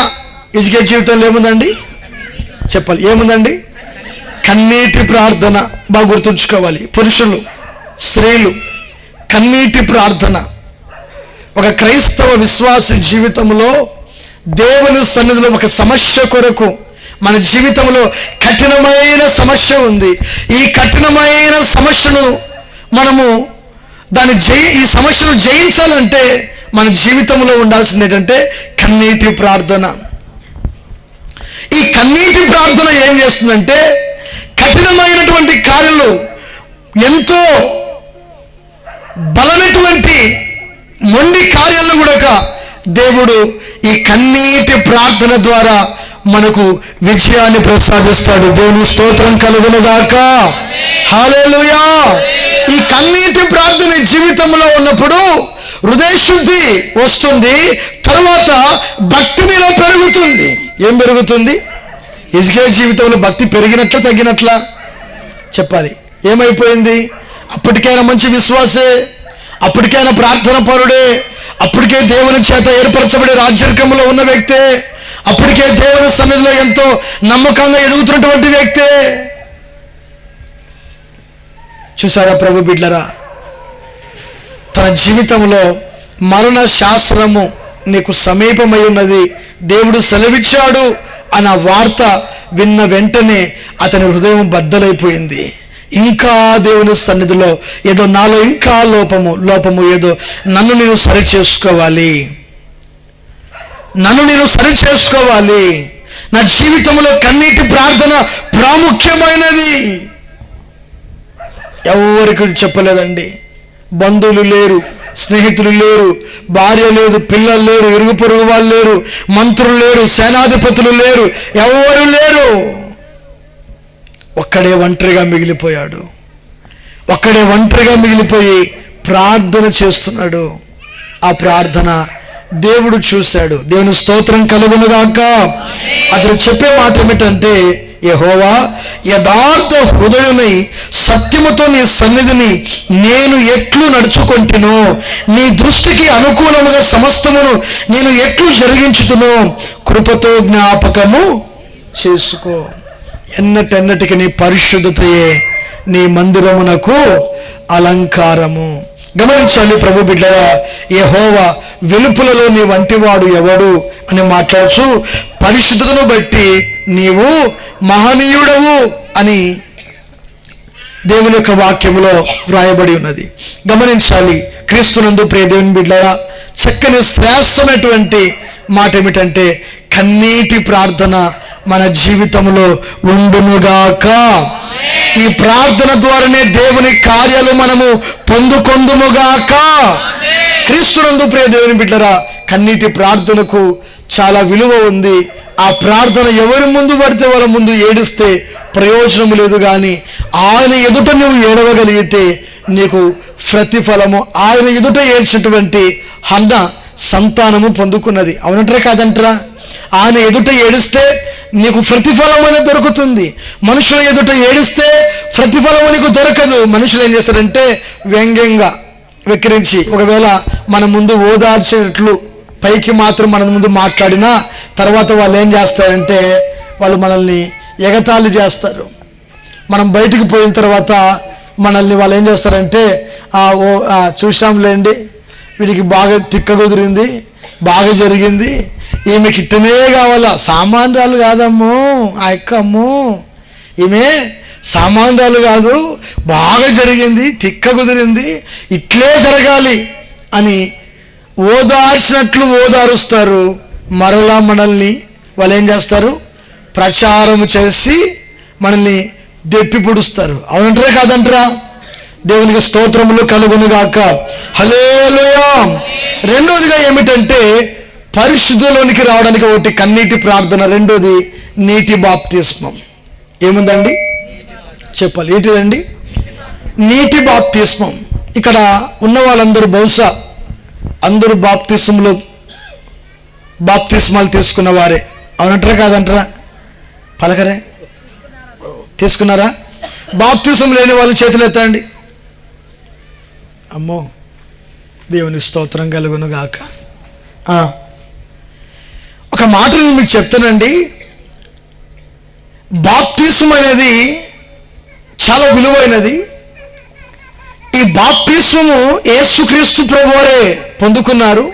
హిజ్కియా జీవితంలో ఏముందండి? చెప్పాలి, ఏముందండి? కన్నీటి ప్రార్థన. బాగా గుర్తుంచుకోవాలి. పురుషులు, స్త్రీలు, కన్నీటి ప్రార్థన. ఒక క్రైస్తవ విశ్వాస జీవితంలో దేవుని సన్నిధిలో ఒక సమస్య కొరకు, మన జీవితంలో కఠినమైన సమస్య ఉంది. ఈ కఠినమైన సమస్యను మనము ఈ సమస్యను జయించాలంటే మన జీవితంలో ఉండాల్సింది ఏంటంటే కన్నీటి ప్రార్థన. ఈ కన్నీటి ప్రార్థన ఏం చేస్తుందంటే కఠినమైనటువంటి కార్యాలు, ఎంతో బలమైనటువంటి మొండి కార్యాలను కూడా దేవుడు ఈ కన్నీటి ప్రార్థన ద్వారా మనకు విజయాన్ని ప్రసాదిస్తాడు. దేవుని స్తోత్రం కలుగునుగాక. హల్లెలూయా. ఈ కన్నీటి ప్రార్థన జీవితంలో ఉన్నప్పుడు హృదయ శుద్ధి వస్తుంది. తర్వాత భక్తి మీలో పెరుగుతుంది. ఏం పెరుగుతుంది? హిజ్కియా జీవితంలో భక్తి పెరిగినట్లా తగ్గినట్లా? చెప్పాలి. ఏమైపోయింది? అప్పటికైనా మంచి విశ్వాసే, అప్పటికైనా ప్రార్థన పరుడే, అప్పటికే దేవుని చేత ఏర్పరచబడే రాజ్యాంగంలో ఉన్న వ్యక్తే, అప్పటికే దేవుని సన్నిధిలో ఎంతో నమ్మకంగా ఎదుగుతున్నటువంటి వ్యక్తే. చూసారా ప్రభు బిడ్డలారా, తన జీవితంలో మరణ శాస్త్రము నీకు సమీపమై ఉన్నది, దేవుడు సెలవిచ్చాడు అన్న వార్త విన్న వెంటనే అతని హృదయం బద్దలైపోయింది. ఇంకా దేవుని సన్నిధిలో ఏదో నాలో ఇంకా లోపము ఏదో, నన్ను నేను సరి చేసుకోవాలి, నా జీవితంలో కన్నీటి ప్రార్థన ప్రాముఖ్యమైనది. ఎవరికి చెప్పలేదండి. బంధువులు లేరు, స్నేహితులు లేరు, భార్య లేదు, పిల్లలు లేరు, ఇరుగు పొరుగు వాళ్ళు లేరు, మంత్రులు లేరు, సేనాధిపతులు లేరు, ఎవరు లేరు. ఒక్కడే ఒంటరిగా మిగిలిపోయి ప్రార్థన చేస్తున్నాడు. ఆ ప్రార్థన దేవుడు చూశాడు. దేవుని స్తోత్రం కలుగునుగాక. అతను చెప్పే మాట ఏమిటంటే, యెహోవా, యథార్థ హృదయుని సత్యముతో నీ సన్నిధిని నేను ఎట్లు నడుచుకొంటినో, నీ దృష్టికి అనుకూలముగా సమస్తమును నేను ఎట్లు జరిగించుతునో కృపతో జ్ఞాపకము చేసుకో. ఎన్నటెన్నటికి నీ పరిశుద్ధతయే నీ మందిరమునకు అలంకారము. గమనించాలి ప్రభు బిడ్డరా, యెహోవా వెలుపులలో నీ వంటివాడు ఎవడు అని మాట్లాడుచు పరిశుద్ధతను బట్టి నీవు మహనీయుడవు అని దేవుని యొక్క వాక్యములో వ్రాయబడి ఉన్నది. గమనించాలి క్రీస్తునందు ప్రియ దేవుని బిడ్డలారా, చక్కని శ్రేష్టమైనటువంటి మాట ఏమిటంటే కన్నీటి ప్రార్థన మన జీవితంలో ఉండునుగాక. ఈ ప్రార్థన ద్వారానే దేవుని కార్యాలు మనము పొందుకొందుముగాక. క్రీస్తునందు ప్రియ దేవుని బిడ్డలారా, కన్నీటి ప్రార్థనకు చాలా విలువ ఉంది. ఆ ప్రార్థన ఎవరి ముందు పడితే వాళ్ళ ముందు ఏడిస్తే ప్రయోజనం లేదు, కానీ ఆయన ఎదుట నువ్వు ఏడవగలిగితే నీకు ప్రతిఫలము. ఆయన ఎదుట ఏడ్చినటువంటి హన్న సంతానము పొందుకున్నది. అవునంటారా కాదంటారా? ఆయన ఎదుట ఏడిస్తే నీకు ప్రతిఫలం అనేది దొరుకుతుంది. మనుషుల ఎదుట ఏడిస్తే ప్రతిఫలం నీకు దొరకదు. మనుషులు ఏం చేస్తారంటే వ్యంగ్యంగా వెక్కిరించి ఒకవేళ మన ముందు ఓదార్చేట్లు పైకి మాత్రం మన ముందు మాట్లాడినా తర్వాత వాళ్ళు ఏం చేస్తారంటే వాళ్ళు మనల్ని ఎగతాళి చేస్తారు. మనం బయటికి పోయిన తర్వాత మనల్ని వాళ్ళు ఏం చేస్తారంటే చూసాంలేండి, వీడికి బాగా తిక్క కుదిరింది, బాగా జరిగింది, ఈమెకి ఇట్టనే కావాలా, సామాన్యాలు కాదమ్మో ఆ అక్కమ్మో, ఈమె సామాన్యాలు కాదు, బాగా జరిగింది, తిక్క కుదిరింది, ఇట్లే జరగాలి అని ఓదార్చినట్లు ఓదారుస్తారు. మరలా మనల్ని వాళ్ళు ఏం చేస్తారు? ప్రచారం చేసి మనల్ని దెప్పి పుడుస్తారు. అవునంటారా కాదంటారా? దేవునికి స్తోత్రములు కలుగునుగాక. హల్లెలూయా. రెండోదిగా ఏమిటంటే పరిశుద్ధలోనికి రావడానికి ఒకటి కన్నీటి ప్రార్థన, రెండోది నీటి బాప్తిస్మం. ఏముందండి చెప్పాలి, ఏంటిదండి? నీటి బాప్తిస్మం. ఇక్కడ ఉన్న వాళ్ళందరూ బహుశా అందరూ బాప్తిస్మాలు తీసుకున్న వారే. అవునంటారా కాదంటారా? పలకరే, తీసుకున్నారా? బాప్తిసం లేని వాళ్ళు చేతులు ఎత్తండి. అమ్మో, దేవుని స్తోత్రం కలుగును గాక. ఒక మాట నేను మీకు చెప్తానండి, బాప్తిసం అనేది చాలా విలువైనది. ఈ బాప్తిస్మము యేసుక్రీస్తు ప్రభువారే పొందుకున్నారు.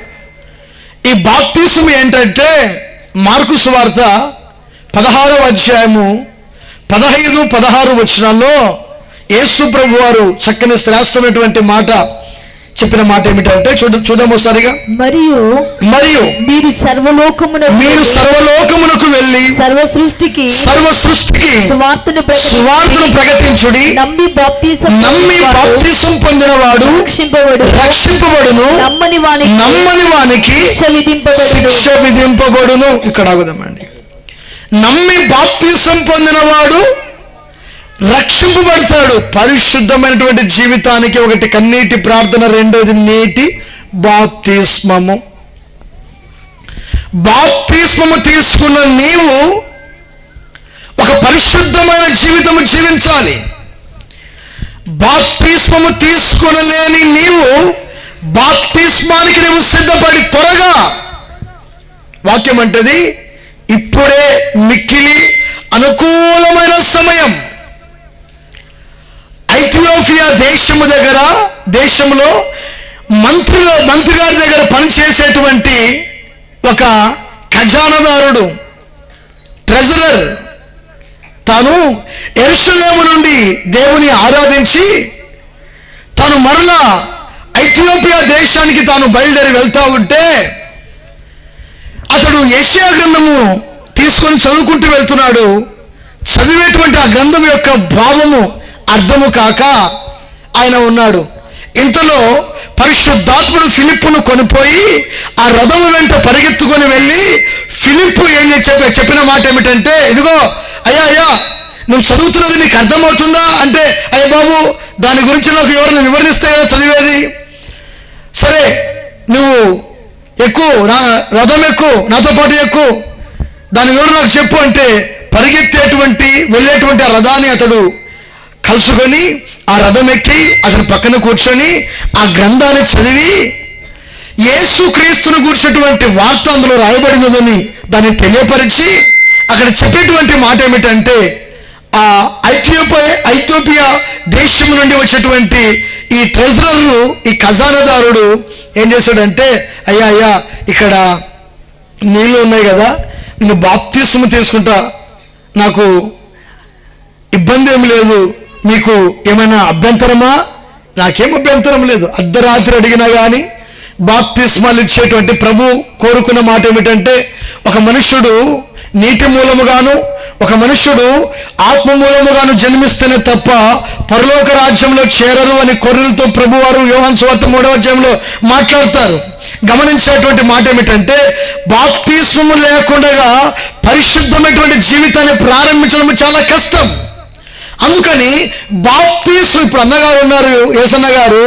ఈ బాప్తిస్మం ఏంటంటే మార్కు సువార్త 16వ అధ్యాయము 15-16 వచనాల్లో యేసు ప్రభువారు చక్కని శ్రేష్టమైనటువంటి మాట చెప్పిన మాట ఏమిటంటే చూద్దాం ఒకసారిగా. మరియు మీరు సర్వలోకమునకు వెళ్ళి సర్వ సృష్టికి సువార్తను ప్రకటించుడి. నమ్మి బాప్తిసం పొందినవాడు రక్షింపబడును, నమ్మని వానికి శిక్ష విధింపబడును. ఇక్కడ ఆగుదామండి. నమ్మి బాప్తిసం పొందినవాడు రక్షింపబడతాడు. పరిశుద్ధమైనటువంటి జీవితానికి ఒకటి కన్నీటి ప్రార్థన, రెండోది నీటి బాప్తిస్మము. బాప్తిస్మము తీసుకున్న నీవు ఒక పరిశుద్ధమైన జీవితము జీవించాలి. బాప్తిస్మము తీసుకునలేని నీవు బాప్తిస్మానికి నువ్వు సిద్ధపడి త్వరగా, వాక్యం అంటది ఇప్పుడే మిక్కిలి అనుకూలమైన సమయం. ఐథియోపియా దేశంలో మంత్రి గారి దగ్గర పనిచేసేటువంటి ఒక ఖజానాదారుడు, ట్రెజరర్, తాను యెరూషలేము నుండి దేవుని ఆరాధించి తాను మరలా ఐథియోపియా దేశానికి తాను బయలుదేరి వెళ్తా ఉంటే అతడు యెషయా గ్రంథము తీసుకొని చదువుకుంటూ వెళ్తున్నాడు. చదివేటువంటి ఆ గ్రంథం యొక్క భావము అర్థము కాక ఆయన ఉన్నాడు. ఇంతలో పరిశుద్ధాత్ముడు ఫిలిప్పును కొనిపోయి ఆ రథము వెంట పరిగెత్తుకొని వెళ్ళి ఫిలిప్పు ఏం చెప్పిన మాట ఏమిటంటే, ఇదిగో అయ్యా నువ్వు చదువుతున్నది నీకు అర్థమవుతుందా అంటే, అయ్య బాబు దాని గురించి నాకు ఎవరైనా వివరిస్తే చదివేది, సరే నువ్వు ఎక్కువ నా రథం ఎక్కువ, నాతో పాటు ఎక్కువ, దాని వివరణ నాకు చెప్పు అంటే వెళ్ళేటువంటి ఆ రథాన్ని అతడు కలుసుకొని ఆ రథం ఎక్కి అతని పక్కన కూర్చొని ఆ గ్రంథాన్ని చదివి యేసుక్రీస్తును గురించినటువంటి వార్త అందులో రాయబడినదని దాన్ని తెలియపరిచి అక్కడ చెప్పేటువంటి మాట ఏమిటంటే, ఆ ఐథియోపియా దేశం నుండి వచ్చేటువంటి ఈ ట్రెజరర్, ఈ ఖజానాదారుడు ఏం చేశాడంటే, అయ్యా ఇక్కడ నీళ్ళు ఉన్నాయి కదా, నేను బాప్తిస్మం తీసుకుంటా, నాకు ఇబ్బంది ఏమి లేదు, మీకు ఏమైనా అభ్యంతరమా? నాకేం అభ్యంతరం లేదు. అర్ధరాత్రి అడిగినా కానీ బాప్తిస్మాలు ఇచ్చేటువంటి ప్రభు కోరుకున్న మాట ఏమిటంటే, ఒక మనుష్యుడు నీటి మూలముగాను ఒక మనుష్యుడు ఆత్మ మూలముగాను జన్మిస్తేనే తప్ప పరలోక రాజ్యంలో చేరరు అని కొర్రెలతో ప్రభువారు యోహాను సువార్త 3వ అధ్యాయంలో మాట్లాడతారు. గమనించేటువంటి మాట ఏమిటంటే బాప్తిస్మము లేకుండా పరిశుద్ధమైనటువంటి జీవితాన్ని ప్రారంభించడం చాలా కష్టం. అందుకని బాప్తిస్మం, ఇప్పుడు అన్నగారు ఉన్నారు, యేసన్న గారు,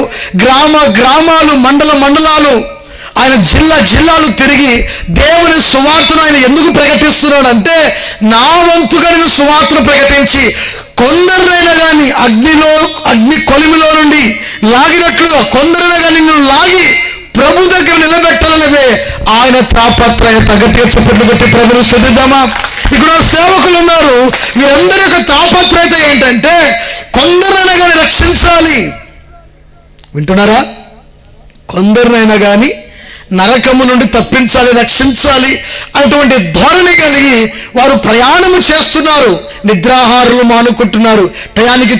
గ్రామాలు మండలాలు, ఆయన జిల్లాలు తిరిగి దేవుని సువార్తను ఆయన ఎందుకు ప్రకటిస్తున్నాడంటే, నా వంతుగా నేను సువార్తను ప్రకటించి కొందరినైనా కానీ అగ్ని కొలిమిలో నుండి లాగినట్లుగా కొందరైనా కానీ నిన్ను లాగి ప్రభు దగ్గర నిలబెట్టాలనేదే ఆయన తాపత్రయత. గట్టిగా చప్పట్లు కొట్టి ప్రభుని స్తుతిద్దామా? ఇక్కడ సేవకులు ఉన్నారు, వీరందరి యొక్క తాపత్రయత ఏంటంటే కొందరైనా కానీ రక్షించాలి. వింటున్నారా? కొందరినైనా కానీ నరకము నుండి తప్పించాలి, రక్షించాలి అటువంటి ధోరణి కలిగి వారు ప్రయాణము చేస్తున్నారు. నిద్రాహారులు మానుకుంటున్నారు, టయానికి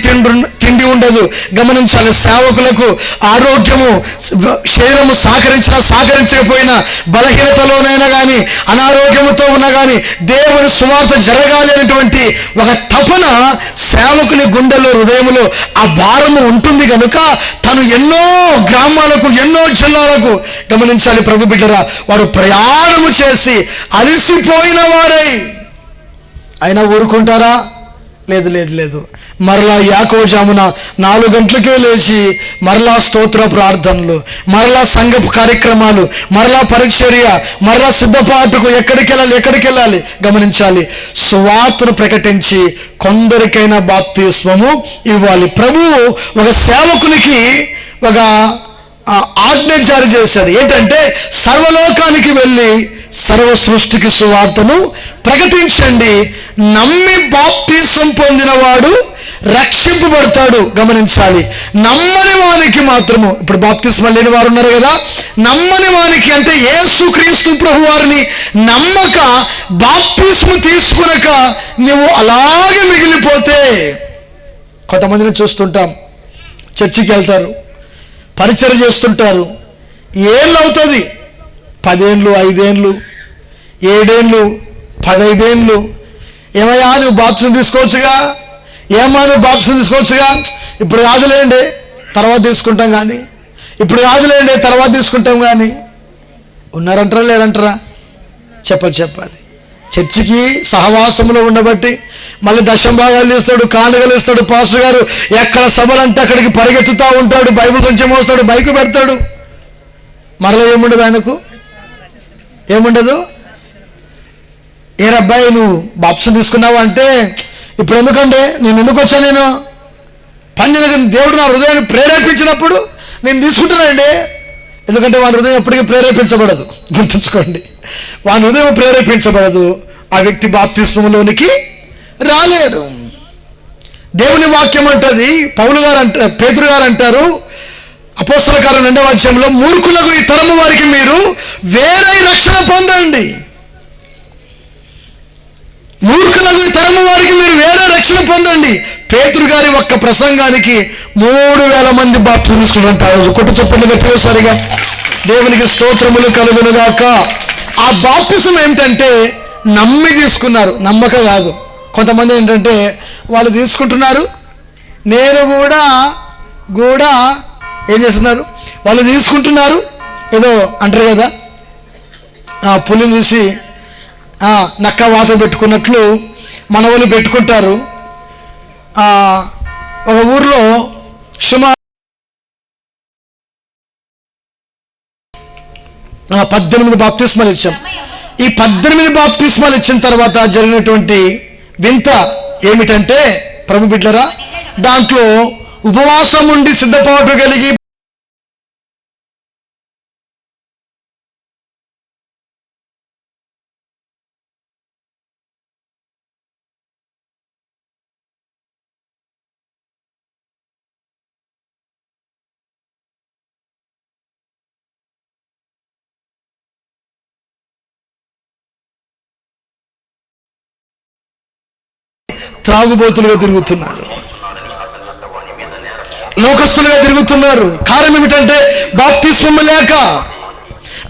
తిండి ఉండదు. గమనించాలి, సేవకులకు ఆరోగ్యము, శరీరము సహకరించకపోయినా, బలహీనతలోనైనా కానీ, అనారోగ్యముతో ఉన్నా కానీ దేవుని సువార్త జరగాలి అనేటువంటి ఒక తపన సేవకుని గుండెలో, హృదయంలో ఆ భారము ఉంటుంది కనుక తను ఎన్నో గ్రామాలకు, ఎన్నో జిల్లాలకు, గమనించాలి ప్రభు బిడ్డరా, వారు ప్రయాణము చేసి అలసిపోయిన వారై అయినా ఊరుకుంటారా? లేదు. మరలా యాకోజామున 4 గంటలకే లేచి మరలా స్తోత్ర ప్రార్థనలు, మరలా సంఘపు కార్యక్రమాలు, మరలా పరిచర్య, మరలా సిద్ధపాటుకు ఎక్కడికి వెళ్ళాలి. గమనించాలి, సువార్తను ప్రకటించి కొందరికైనా బాప్తిస్మము ఇవ్వాలి. ప్రభువు ఒక సేవకునికి ఒక ఆజ్ఞ జారీ చేశాడు. ఏంటంటే సర్వలోకానికి వెళ్ళి సర్వ సృష్టికి సువార్తను ప్రకటించండి, నమ్మి బాప్తిసం పొందినవాడు రక్షింపబడతాడు. గమనించాలి, నమ్మని వానికి మాత్రము, ఇప్పుడు బాప్తిస్మం లేని వారు ఉన్నారు కదా, నమ్మని వానికి అంటే యేసుక్రీస్తు ప్రభు వారిని నమ్మక బాప్తిస్ము తీసుకునక నువ్వు అలాగే మిగిలిపోతే, కొంతమందిని చూస్తుంటాం, చర్చికి వెళ్తారు, పరిచయం చేస్తుంటారు, ఏళ్ళు అవుతుంది, 10 ఏళ్ళు, 5 ఏళ్ళు, 7 ఏళ్ళు, 15 ఏళ్ళు. ఏమయ్యా నువ్వు బాప్తిసం తీసుకోవచ్చుగా, ఏమా నువ్వు బాప్తిసం తీసుకోవచ్చుగా, ఇప్పుడు కాదులేండి తర్వాత తీసుకుంటాం కానీ, కానీ ఉన్నారంటారా లేదంటారా? చెప్పాలి. చర్చికి సహవాసంలో ఉండబట్టి మళ్ళీ దశంభాగాలు తీస్తాడు, కానుకలు ఇస్తాడు. పాస్టర్ గారు ఎక్కడ సభలంటే అక్కడికి పరిగెత్తుతూ ఉంటాడు, బైబిల్ కొంచెం మోస్తాడు, బైక్ పెడతాడు. మరలా ఏముండదు, ఆయనకు ఏముండదు. ఏరబ్బాయి నువ్వు బాప్తిసం తీసుకున్నావు అంటే, ఇప్పుడు ఎందుకంటే నేను ఎందుకు వచ్చాను, నేను దేవుడు నా హృదయాన్ని ప్రేరేపించినప్పుడు నేను తీసుకుంటున్నానండి. ఎందుకంటే వాని హృదయం ఎప్పటికీ ప్రేరేపించబడదు, గుర్తుంచుకోండి. వాని హృదయం ప్రేరేపించబడదు, ఆ వ్యక్తి బాప్తిస్మములోనికి రాలేడు. దేవుని వాక్యం అంటది, పేతురు గారు అంటారు అపోస్తల కార్యం 2వ అధ్యాయంలో, మూర్ఖులకు ఈ తరము వారికి మీరు వేరే రక్షణ పొందండి. మూర్ఖులకు ఈ తరము వారికి మీరు వేరే రక్షణ పొందండి. పేతురు గారి ఒక్క ప్రసంగానికి 3000 మంది బాప్తిసం తీసుకున్నారంట. ఆ రోజు కొట్టు చప్పట్లు గట్టిగా దేవునికి స్తోత్రములు కలుగునుగాక. ఆ బాప్తిసం ఏంటంటే నమ్మి తీసుకున్నారు, నమ్మక కాదు. కొంతమంది ఏంటంటే వాళ్ళు తీసుకుంటున్నారు, నేను కూడా ఏం చేస్తున్నారు, వాళ్ళు తీసుకుంటున్నారు, ఏదో అంటారు కదా, పులిని చూసి నక్క వాత పెట్టుకున్నట్లు మన వాళ్ళు పెట్టుకుంటారు. ఒక ఊర్లో సుమారు 18 బాప్తిస్మాలు ఇచ్చాం. ఈ 18 బాప్తిస్మాలు ఇచ్చిన తర్వాత జరిగినటువంటి వింత ఏమిటంటే ప్రభు బిడ్డరా, దాంట్లో ఉపవాసం ఉండి సిద్ధపాటు కలిగి త్రాగుబోతులుగా తిరుగుతున్నారు, లోకస్తులుగా తిరుగుతున్నారు. కారణం ఏమిటంటే బాప్తిస్మం లేక.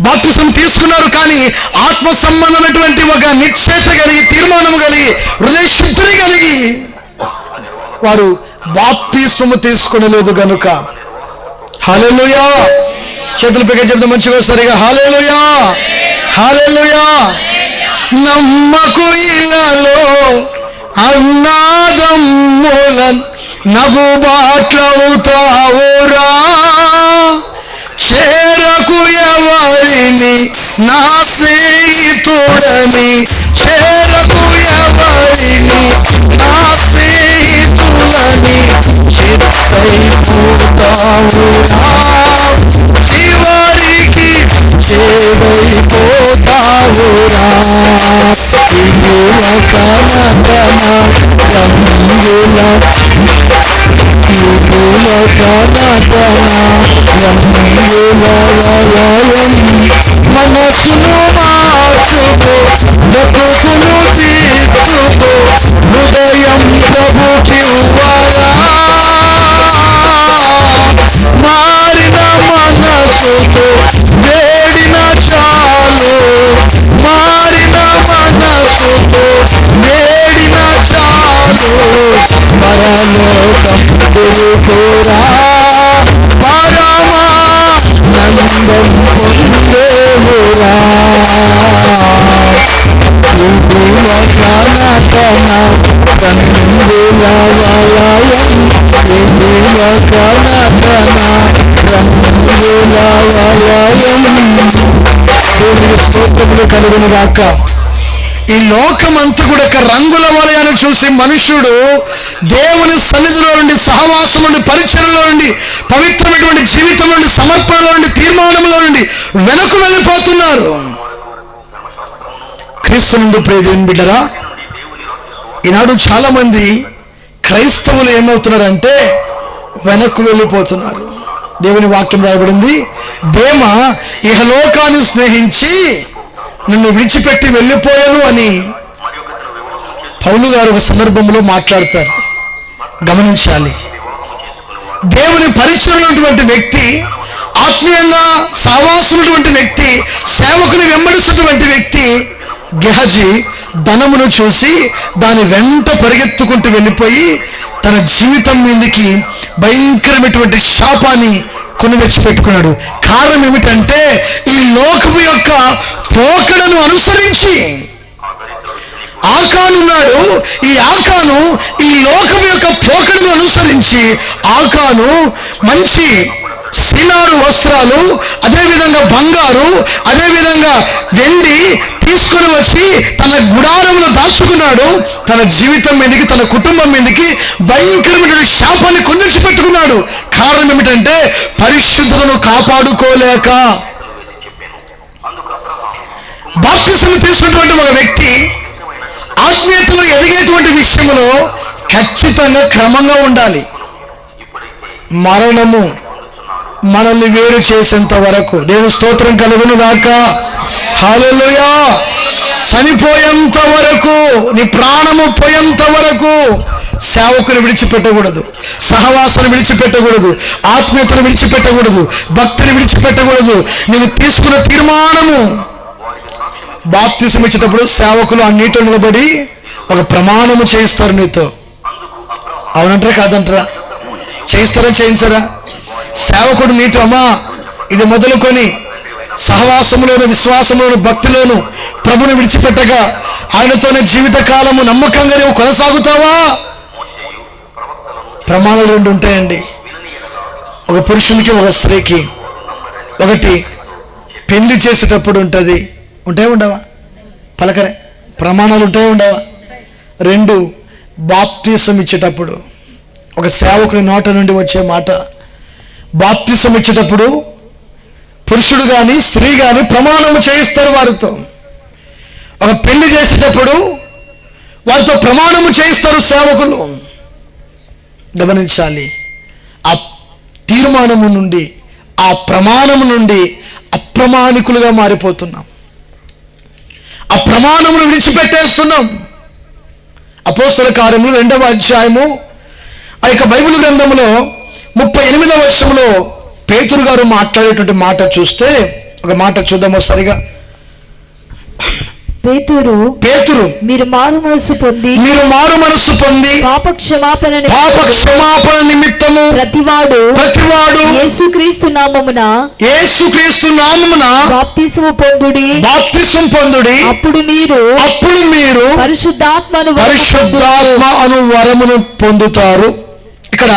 బాప్తిస్మం తీసుకున్నారు కానీ ఆత్మ సంబంధమైనటువంటి ఒక నిశ్చయత కలిగి, తీర్మానం కలిగి, హృదయ శుద్ధిని కలిగి వారు బాప్తిస్మము తీసుకునలేదు గనుక. హల్లెలూయా. చేతులు పైకి చెప్తే మంచిగా సరిగా హల్లెలూయా హల్లెలూయా. నమ్మకు ఇలాలో అన్నాదమ్ములన్ నగు బాట్లవుతావురా, చేరకు ఎవరిని నా స్నేహితుడని, చేరకు ఎవరిని నా స్నేహితులని, చిత్తైపోతావురా చివరికి చేరైపోతావురా. ఇగుల కనకన రంగుల ఇగుల కనకన రంగుల వలయం, మనసును మార్చుకో బ్రతుకును తీర్చుకో, హృదయం ప్రభుకివ్వరా. మారిన మనసుతో వేడిన చాలు, మారిన మనసుతో వేడిన చాలు, పరలోకం తెలుకోరా, పరమానందం పొందేవురా. ఇగుల కనకన రంగుల వలయం, ఇగుల కనకన రంగుల వలయం. దేవునికి స్తోత్రములు కలుగును గాక. ఈ లోకమంతా కూడా ఒక రంగుల వలయాన్ని చూసి మనుష్యుడు దేవుని సన్నిధిలో నుండి, సహవాసం నుండి, పరిచర్యలో నుండి, పవిత్రమైనటువంటి జీవితం నుండి, సమర్పణలో నుండి, తీర్మానంలో నుండి వెనక్కు వెళ్ళిపోతున్నారు. క్రీస్తునందు ప్రియ దేవుని బిడ్డరా, ఈనాడు చాలా మంది క్రైస్తవులు ఏమవుతున్నారంటే వెనక్కు వెళ్ళిపోతున్నారు. దేవుని వాక్యం రాయబడింది, దేమ ఇహలోకాన్ని స్నేహించి నన్ను విడిచిపెట్టి వెళ్ళిపోయాను అని పౌలు గారు ఒక సందర్భంలో మాట్లాడతారు. గమనించాలి. దేవుని పరిచయం ఉన్నటువంటి వ్యక్తి, ఆత్మీయంగా సహవాసమైనటువంటి వ్యక్తి, సేవకుని వెంబడిస్తున్నటువంటి వ్యక్తి గెహజీ ధనమును చూసి దాని వెంట పరిగెత్తుకుంటూ వెళ్ళిపోయి తన జీవితం మీదకి భయంకరమైనటువంటి శాపాన్ని కొని తెచ్చిపెట్టుకున్నాడు. కారణం ఏమిటంటే ఈ లోకము యొక్క పోకడను అనుసరించి. ఆకానున్నాడు, ఈ ఆకాను ఈ లోకము యొక్క పోకడను అనుసరించి ఆకాను మంచి సినారు వస్త్రాలు, అదేవిధంగా బంగారు, అదేవిధంగా వెండి తీసుకుని వచ్చి తన గుడారంలో దాచుకున్నాడు. తన జీవితం మీదకి, తన కుటుంబం మీదకి భయంకరమైన శాపాన్ని కొందించి పెట్టుకున్నాడు. కారణం ఏమిటంటే పరిశుద్ధతను కాపాడుకోలేక. బాప్తిసం తీసుకున్నటువంటి ఒక వ్యక్తి ఆత్మీయతలో ఎదిగేటువంటి విషయంలో ఖచ్చితంగా క్రమంగా ఉండాలి. మరణము మనల్ని వేరు చేసేంత వరకు, దేవుని స్తోత్రం కలుగును గాక. హల్లెలూయా. చనిపోయేంత వరకు, నీ ప్రాణము పోయేంత వరకు సేవకుని విడిచిపెట్టకూడదు, సహవాసాన్ని విడిచిపెట్టకూడదు, ఆత్మీయతను విడిచిపెట్టకూడదు, భక్తిని విడిచిపెట్టకూడదు. నువ్వు తీసుకున్న తీర్మానము. బాప్తిసం ఇచ్చేటప్పుడు సేవకులు ఆ నీటిలో నిలబడి ఒక ప్రమాణము చేయిస్తారు నీతో. అవునంటారా కాదంటారా? చేయిస్తారా చేయించరా? సేవకుడు నీతో, అమ్మా ఇది మొదలుకొని సహవాసములోను, విశ్వాసములోను, భక్తిలోను ప్రభుని విడిచిపెట్టగా ఆయనతోనే జీవితకాలము నమ్మకంగా నువ్వు కొనసాగుతావా? ప్రమాణాలు రెండు ఉంటాయండి. ఒక పురుషునికి, ఒక స్త్రీకి. ఒకటి పెళ్లి చేసేటప్పుడు ఉంటుంది, ఉంటాయి ఉండవా? పలకరే ప్రమాణాలు ఉంటాయి ఉండవా? రెండు బాప్తిసం ఇచ్చేటప్పుడు ఒక సేవకుని నోట నుండి వచ్చే మాట. బాప్తిసం ఇచ్చేటప్పుడు పురుషుడు కానీ స్త్రీ కానీ ప్రమాణము చేయిస్తారు వారితో. ఒక పెళ్లి చేసేటప్పుడు వారితో ప్రమాణము చేయిస్తారు సేవకులు. గమనించాలి. ఆ తీర్మానము నుండి, ఆ ప్రమాణము నుండి అప్రమాణికులుగా మారిపోతున్నాం. ఆ ప్రమాణమును విడిచిపెట్టేస్తున్నాం. అపోస్తల కార్యములు 2వ అధ్యాయము ఆ యొక్క బైబిల్ గ్రంథంలో 38వ వచనంలో పేతురు గారు మాట్లాడేటువంటి మాట చూస్తే, ఒక మాట చూద్దాము సరిగా. పేతురు మీరు మారు మనసు పొంది పాప క్షమాపణ నిమిత్తము ప్రతివాడు యేసుక్రీస్తు నామమున బాప్తిసము పొందుడి అప్పుడు మీరు పరిశుద్ధాత్మ అను వరమును పొందుతారు. ఇక్కడ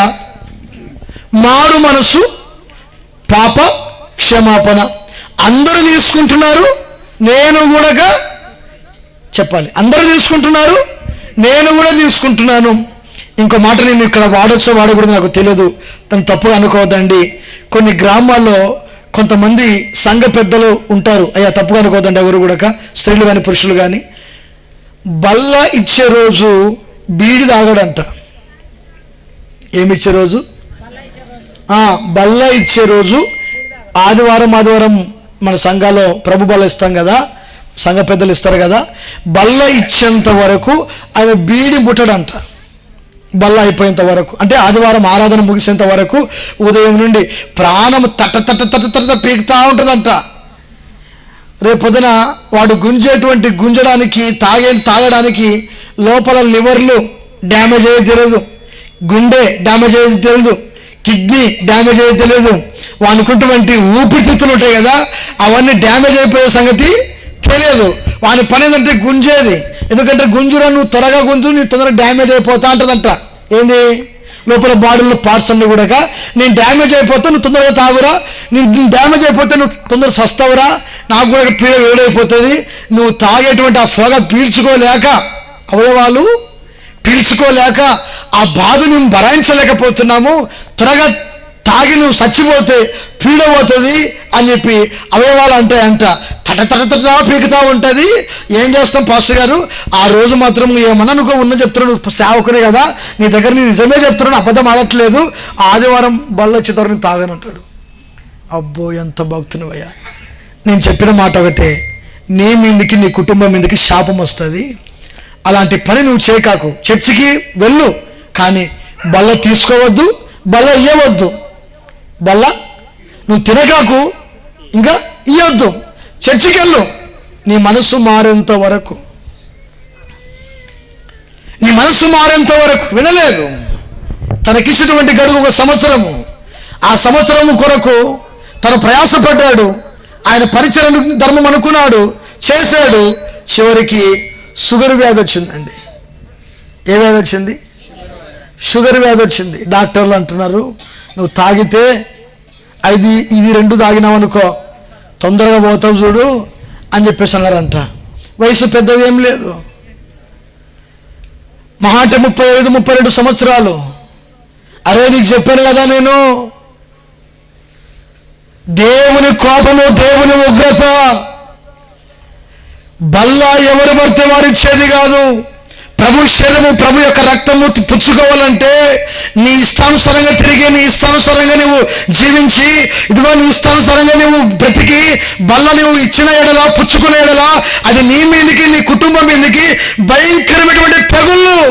మారు మనసు, పాప క్షమాపణ అందరూ తీసుకుంటున్నారు, నేను కూడా చెప్పాలి. అందరూ తీసుకుంటున్నారు, నేను కూడా తీసుకుంటున్నాను. ఇంకో మాట నేను ఇక్కడ వాడొచ్చో వాడకూడదు నాకు తెలియదు, తను తప్పుగా అనుకోవద్దండి. కొన్ని గ్రామాల్లో కొంతమంది సంఘ పెద్దలు ఉంటారు, అయ్యా తప్పుగా అనుకోవద్దండి ఎవరు కూడా, స్త్రీలు కానీ పురుషులు కానీ. బల్ల ఇచ్చే రోజు బీడి తాగడంట. ఏమిచ్చే రోజు? బల్ల ఇచ్చే రోజు ఆదివారం మన సంఘాల్లో ప్రభు బల్ల ఇస్తాం కదా, సంఘ పెద్దలు ఇస్తారు కదా, బల్ల ఇచ్చేంత వరకు ఆయన బీడి ముట్టడంట. బల్ల అయిపోయేంత వరకు అంటే ఆదివారం ఆరాధన ముగిసేంత వరకు ఉదయం నుండి ప్రాణం తట్ట పీకుతా ఉంటుందంట. రేపొద్దున వాడు గుంజడానికి తాగడానికి లోపల లివర్లు డ్యామేజ్ అయ్యేది తెలియదు, గుండె డ్యామేజ్ అయ్యేది తెలియదు, కిడ్నీ డ్యామేజ్ అయ్యేది తెలియదు, వానుకున్నటువంటి ఊపిరితిత్తులు ఉంటాయి కదా అవన్నీ డ్యామేజ్ అయిపోయే సంగతి తెలియదు. వాని పని ఏంటంటే గుంజేది. ఎందుకంటే గుంజురా, నువ్వు త్వరగా గుంజు, నీ తొందరగా డ్యామేజ్ అయిపోతా అంటదంట. ఏంది? లోపల బాడీలో పార్ట్స్ అన్నీ కూడా నేను డ్యామేజ్ అయిపోతా, నువ్వు తొందరగా తాగురా, నేను డ్యామేజ్ అయిపోతే నువ్వు తొందరగా సస్తావురా, నాకు కూడా పీడ వేడైపోతుంది. నువ్వు తాగేటువంటి ఆ పొగ పీల్చుకోలేక, అవయవాలు పీల్చుకోలేక ఆ బాధ మేము భరాయించలేకపోతున్నాము, త్వరగా తాగి నువ్వు చచ్చిపోతే పీడ పోతుంది అని చెప్పి అవయవాలు అంటాయంట. తట పీకుతా ఉంటుంది. ఏం చేస్తాం పాస్టర్ గారు, ఆ రోజు మాత్రం ఏమన్నా నువ్వు ఉన్న చెప్తున్నావు, సేవకునే కదా, నీ దగ్గర నేను నిజమే చెప్తున్నాను, అబద్ధం ఆడట్లేదు, ఆదివారం బల్ల వచ్చేతవరకు నేను తాగనంటాడు. అబ్బో ఎంత భక్తునివయ్యా. నేను చెప్పిన మాట ఒకటే, నీ మీదకి నీ కుటుంబం మీదకి శాపం వస్తుంది. అలాంటి పని నువ్వు చేయకాకు. చర్చికి వెళ్ళు కానీ బల్ల తీసుకోవద్దు, బల్ల ఇయ్యవద్దు, బల్ల నువ్వు తినకాకు, ఇంకా ఇయ్యొద్దు. చర్చికి వెళ్ళు నీ మనసు మారేంత వరకు, వినలేదు. తనకిచ్చినటువంటి గడువు 1 సంవత్సరము. ఆ సంవత్సరము కొరకు తను ప్రయాసపడ్డాడు, ఆయన పరిచయం ధర్మం అనుకున్నాడు, చేశాడు. చివరికి షుగర్ వ్యాధి వచ్చిందండి. ఏ వ్యాధి వచ్చింది? షుగర్ వ్యాధి వచ్చింది. డాక్టర్లు అంటున్నారు, నువ్వు తాగితే ఇది 2 తాగినావు అనుకో తొందరగా పోతావు చూడు అని చెప్పేసి అన్నారంట. వయసు పెద్దది ఏం లేదు, మహా అంటే 35-32 సంవత్సరాలు. అరే నీకు చెప్పాను కదా నేను, దేవుని కోపము, దేవుని ఉగ్రత, బల్ల ఎవరు పడితే వారు ఇచ్చేది కాదు. ప్రభు శరీరము, ప్రభు యొక్క రక్తము పుచ్చుకోవాలంటే నీ ఇష్టానుసారంగా తిరిగి, నీ ఇష్టానుసారంగా నువ్వు జీవించి, ఇదిగో నీ ఇష్టానుసారంగా నువ్వు బ్రతికి బల్ల నువ్వు ఇచ్చిన ఎడలా, పుచ్చుకునే ఎడలా, అది నీ మీదకి, నీ కుటుంబం మీదకి భయంకరమైనటువంటి తెగుళ్ళు.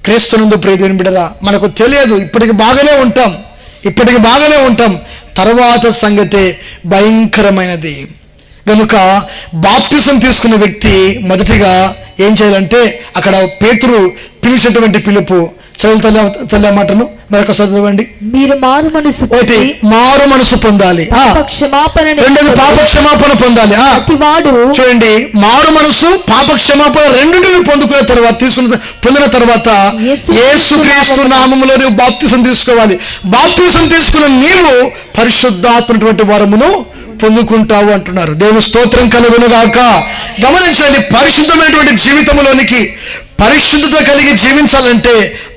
క్రీస్తునందు ప్రియమైన బిడ్డరా, మనకు తెలియదు, ఇప్పటికి బాగానే ఉంటాం, తర్వాత సంగతే భయంకరమైనది. కనుక బాప్టిజం తీసుకున్న వ్యక్తి మొదటిగా ఏం చేయాలంటే, అక్కడ పేతురు పిలిచినటువంటి పిలుపు చదువుతున్న మాటను మరొకసారి చదవండి. మీరు మారు మనసు పొందాలి, రెండోది పాప క్షమాపణ పొందాలి. చూడండి, మారు మనసు, పాప క్షమాపణ రెండింటిని పొందిన తర్వాత యేసుక్రీస్తు నామములో నీవు బాప్తిజం తీసుకోవాలి. బాప్తిజం తీసుకున్న నీవు పరిశుద్ధాత్మటువంటి వరమును పొందుకుంటావు అంటున్నారు. దేవుని స్తోత్రం కలుగును గాక. గమనించండి, పరిశుద్ధమైనటువంటి జీవితంలోనికి పరిశుద్ధత కలిగి జీవించాలంటే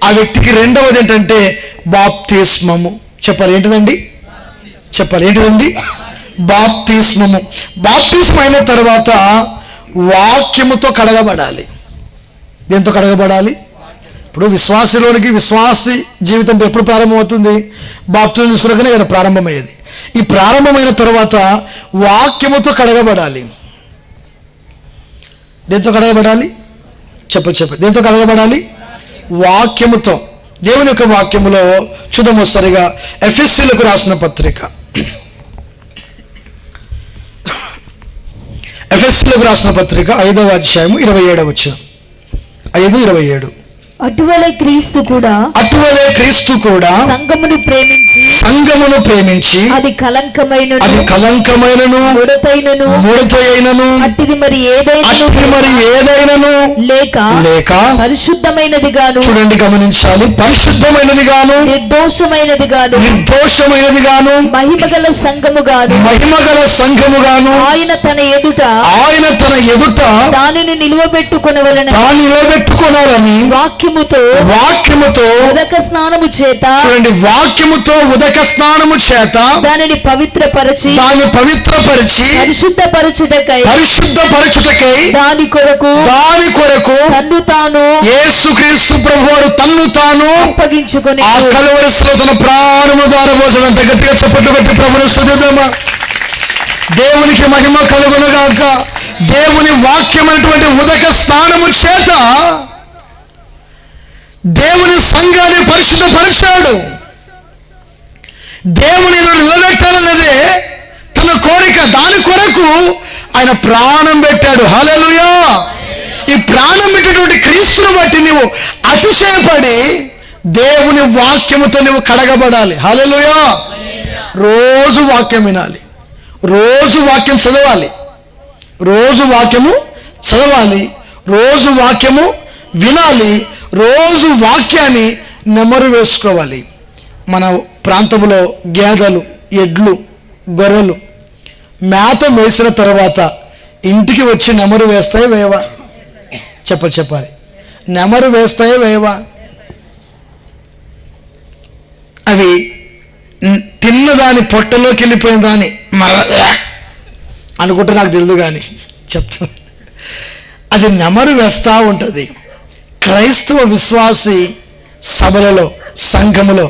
ఆ వ్యక్తికి రెండవది ఏంటంటే బాప్తిస్మము. చెప్పాలి ఏంటిదండి? బాప్తిస్మము. బాప్తిస్మం అయిన తర్వాత వాక్యముతో కడగబడాలి. దేంతో కడగబడాలి? ఇప్పుడు విశ్వాసి జీవితం ఎప్పుడు ప్రారంభమవుతుంది? బాప్తిజం తీసుకున్నాకనే కదా ప్రారంభమయ్యేది. ఈ ప్రారంభమైన తర్వాత వాక్యముతో కడగబడాలి. దేంతో కడగబడాలి? దేంతో కడగబడాలి? వాక్యముతో. దేవుని యొక్క వాక్యములో చూద్దాము సరిగా. ఎఫెసీయులకు రాసిన పత్రిక, ఎఫెసీయులకు రాసిన పత్రిక 5వ అధ్యాయము 27వ వచనం. 5:27. అటువలే క్రీస్తు కూడా సంఘమును ప్రేమించి అది కలంకమైనను ముడతైనను అట్టిది మరి ఏదైనను లేక పరిశుద్ధమైనది గాను, చూడండి గమనించాలి, పరిశుద్ధమైనది గాను, నిర్దోషమైనది గాను, మహిమగల సంఘము గాను ఆయన తన ఎదుట దానిని నిలువబెట్టుకొనవలెనని వాక్యముతో ఉదక స్నానము చేత, చూడండి, వాక్యముతో ఉదక స్నానము చేత దానిని పవిత్రపరచి పరిశుద్ధపరచుటకై దాని కొరకు తన్ను తాను యేసుక్రీస్తు ప్రభువారు తన్ను తాను అప్పగించుకొని ఆ కలువరి తన ప్రాణము ద్వారా మోసడంత గట్టిగా చప్పట్లు కొట్టి ప్రభువును స్తుతిద్దామా. దేవునికి మహిమ కలుగునుగాక. దేవుని వాక్యమైనటువంటి ఉదక స్నానము చేత దేవుని సంఘాన్ని పరిశుద్ధపరిచాడు. దేవుని నిలబెట్టాలనేదే తన కోరిక. దాని కొరకు ఆయన ప్రాణం పెట్టాడు. హల్లెలూయా. ఈ ప్రాణం పెట్టినటువంటి క్రీస్తుని బట్టి నువ్వు అతిశయపడి దేవుని వాక్యముతో నువ్వు కడగబడాలి. హల్లెలూయా. రోజు వాక్యం వినాలి, రోజు వాక్యం చదవాలి, రోజు వాక్యము వినాలి, రోజు వాక్యాన్ని నెమరు వేసుకోవాలి. మన ప్రాంతంలో గేదెలు, ఎడ్లు, గొర్రెలు మేత వేసిన తర్వాత ఇంటికి వచ్చి నెమరు వేస్తాయి వేవా? చెప్పాలి. నెమరు వేస్తాయి వేవా? అవి తిన్నదాని పొట్టలోకి వెళ్ళిపోయిన దాన్ని అనుకుంటే నాకు తెలియదు కానీ చెప్తాను, అది నెమరు వేస్తూ ఉంటుంది. క్రైస్తవ విశ్వాసి సభలలో, సంఘములో,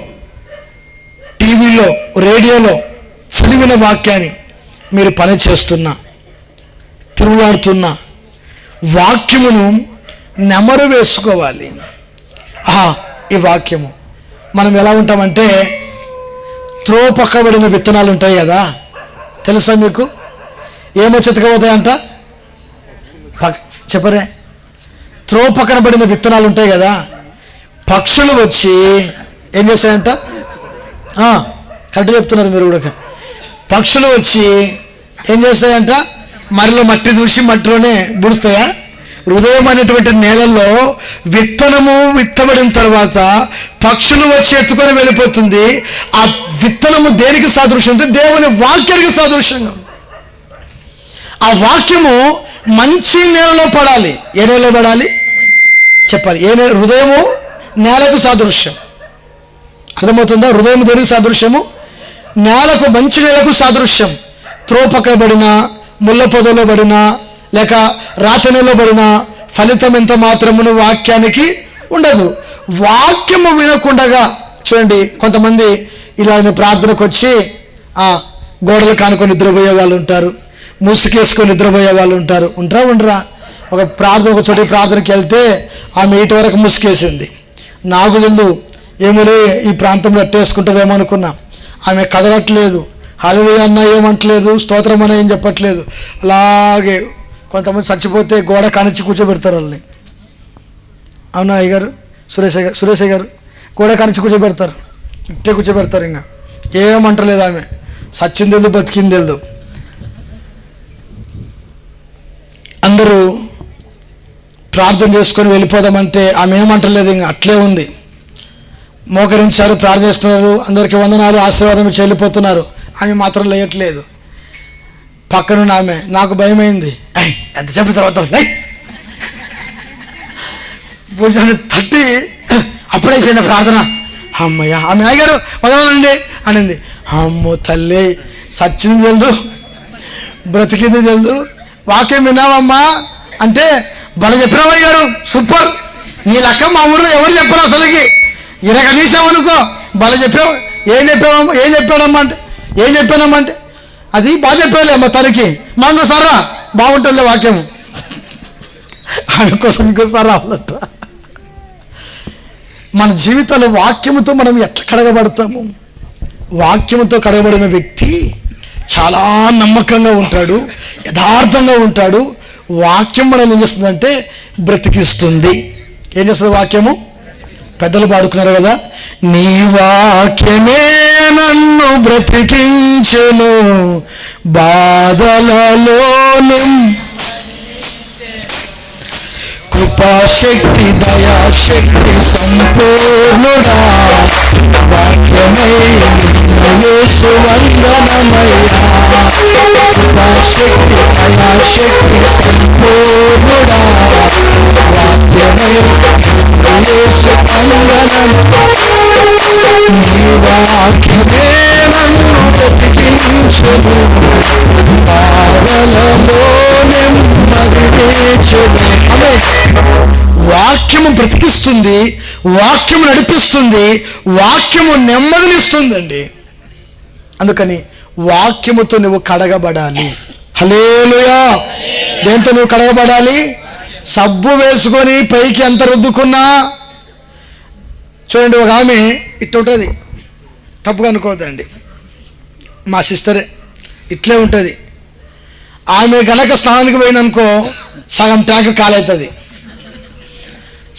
టీవీలో, రేడియోలో చదివిన వాక్యాన్ని మీరు పని చేస్తున్నా, తిరుగులాడుతున్నా వాక్యమును నెమరు వేసుకోవాలి. ఈ వాక్యము మనం ఎలా ఉంటామంటే, త్రోపక్కబడిన విత్తనాలు ఉంటాయి కదా, తెలుసా మీకు? ఏమో చితకపోతాయంట చెప్పరే. త్రోపక్కనబడిన విత్తనాలు ఉంటాయి కదా, పక్షులు వచ్చి ఏం చేస్తాయంట? కరెక్ట్ చెప్తున్నారు మీరు కూడా. పక్షులు వచ్చి ఏం చేస్తాయంట? మరిలో మట్టి దూసి మట్టిలోనే బుడుస్తాయా? హృదయం అనేటువంటి నేలల్లో విత్తనము విత్తబడిన తర్వాత పక్షులు వచ్చి ఎత్తుకొని వెళ్ళిపోతుంది. ఆ విత్తనము దేనికి సాదృశ్యం అంటే దేవుని వాక్యానికి సాదృశ్యంగా ఉంది. ఆ వాక్యము మంచి నేలలో పడాలి. ఏ నేలలో పడాలి చెప్పాలి. హృదయము నేలకు సాదృశ్యం. అర్థమవుతుందా? హృదయం దేనికి సాదృశ్యము? నేలకు, మంచి నేలకు సాదృశ్యం. త్రోపక్కబడిన, ముళ్ళ పొదలో పడిన, లేక రాతనలో పడిన ఫలితం ఎంత మాత్రమును వాక్యానికి ఉండదు. వాక్యము వినకుండగా, చూడండి, కొంతమంది ఇలా ప్రార్థనకు వచ్చి గోడలు కానుకొని నిద్రపోయే వాళ్ళు ఉంటారు, ముసుకేసుకొని నిద్రపోయే వాళ్ళు ఉంటారు. ఉండరా? ఒక చోటి ప్రార్థనకి వెళ్తే ఆమె ఇటు వరకు ముసుకేసింది. నాకు తెలుదు, ఏమో ఈ ప్రాంతంలో అట్టేసుకుంటారేమో అనుకున్నా. ఆమె కదలట్లేదు, హల్లెలూయా అన్న ఏమంటలేదు, స్తోత్రం అన్న ఏం చెప్పట్లేదు. అలాగే కొంతమంది చచ్చిపోతే గోడ కానిచ్చి కూర్చోబెడతారు వాళ్ళని. అవునా అయ్యగారు? సురేష్ గారు గోడ కానిచ్చి కూర్చోబెడతారు, ఇట్టే కూర్చోబెడతారు. ఇంకా ఏమంటలేదు ఆమె, సచ్చింది తెలుదు, బతికింది తెలుదు. అందరూ ప్రార్థన చేసుకొని వెళ్ళిపోదామంటే ఆమె ఏమంటలేదు, ఇంకా అట్లే ఉంది. మోకరించారు, ప్రార్థన చేసుకున్నారు, అందరికీ వందనాలు, ఆశీర్వాదం ఇచ్చి వెళ్ళిపోతున్నారు. ఆమె మాత్రం లేయట్లేదు. పక్కనున్న ఆమె, నాకు భయమైంది, ఎంతసేపు తర్వాత భుజాన్ని తట్టి అప్పుడైపోయింది ప్రార్థన. అమ్మయ్య, ఆమె అయ్యారు వదలండి అనింది. అమ్మో తల్లి, సచ్చింది తెలుదు, బ్రతికింది తెలుదు. వాక్యం విన్నావమ్మా అంటే, బల చెప్పినావు అయ్యారు, సూపర్, నీ లెక్క మా ఊర్లో ఎవరు చెప్పరు అసలుకి. ఇరగ తీసామనుకో, బల చెప్పావు, ఏం చెప్పాడమ్మా అంటే అది బాగా చెప్పాలి అమ్మ తనకి, మా ఇంకోసారా బాగుంటుంది వాక్యము ఆయన కోసం ఇంకోసారి రావాలట. మన జీవితాల్లో వాక్యముతో మనం ఎట్లా కడగబడతాము? వాక్యముతో కడగబడిన వ్యక్తి చాలా నమ్మకంగా ఉంటాడు, యథార్థంగా ఉంటాడు. వాక్యం మనల్ని ఏం చేస్తుందంటే బ్రతికిస్తుంది. ఏం చేస్తుంది వాక్యము? పెద్దలు పాడుకున్నారు కదా, నీ వాక్యమే నన్ను బ్రతికించెను బాధలలో కృపాశక్తి దయాశక్తి సంపూర్ణుడా వాక్యమే యేసు వందనమయ్యా కృపాశక్తి దయాశక్తి సంపూర్ణుడా వాక్యమే యేసు వందనం నీ వాక్యమే నన్ను బ్రతికించెను బాధలలో నెమ్మదినిచ్చెను. వాక్యము బ్రతికిస్తుంది, వాక్యము నడిపిస్తుంది, వాక్యము నెమ్మదినిస్తుందండి. అందుకని వాక్యముతో నువ్వు కడగబడాలి. హల్లెలూయా. దేంతో నువ్వు కడగబడాలి? సబ్బు వేసుకొని పైకి ఎంత రుద్దుకున్నా. చూడండి, ఒక ఆమె ఇట్లా ఉంటుంది, తప్పుగా అనుకోవద్దండి, మా సిస్టరే ఇట్లే ఉంటుంది. ఆమె గనక స్నానానికి పోయిందనుకో సగం ట్యాంక్ కాలవుతుంది.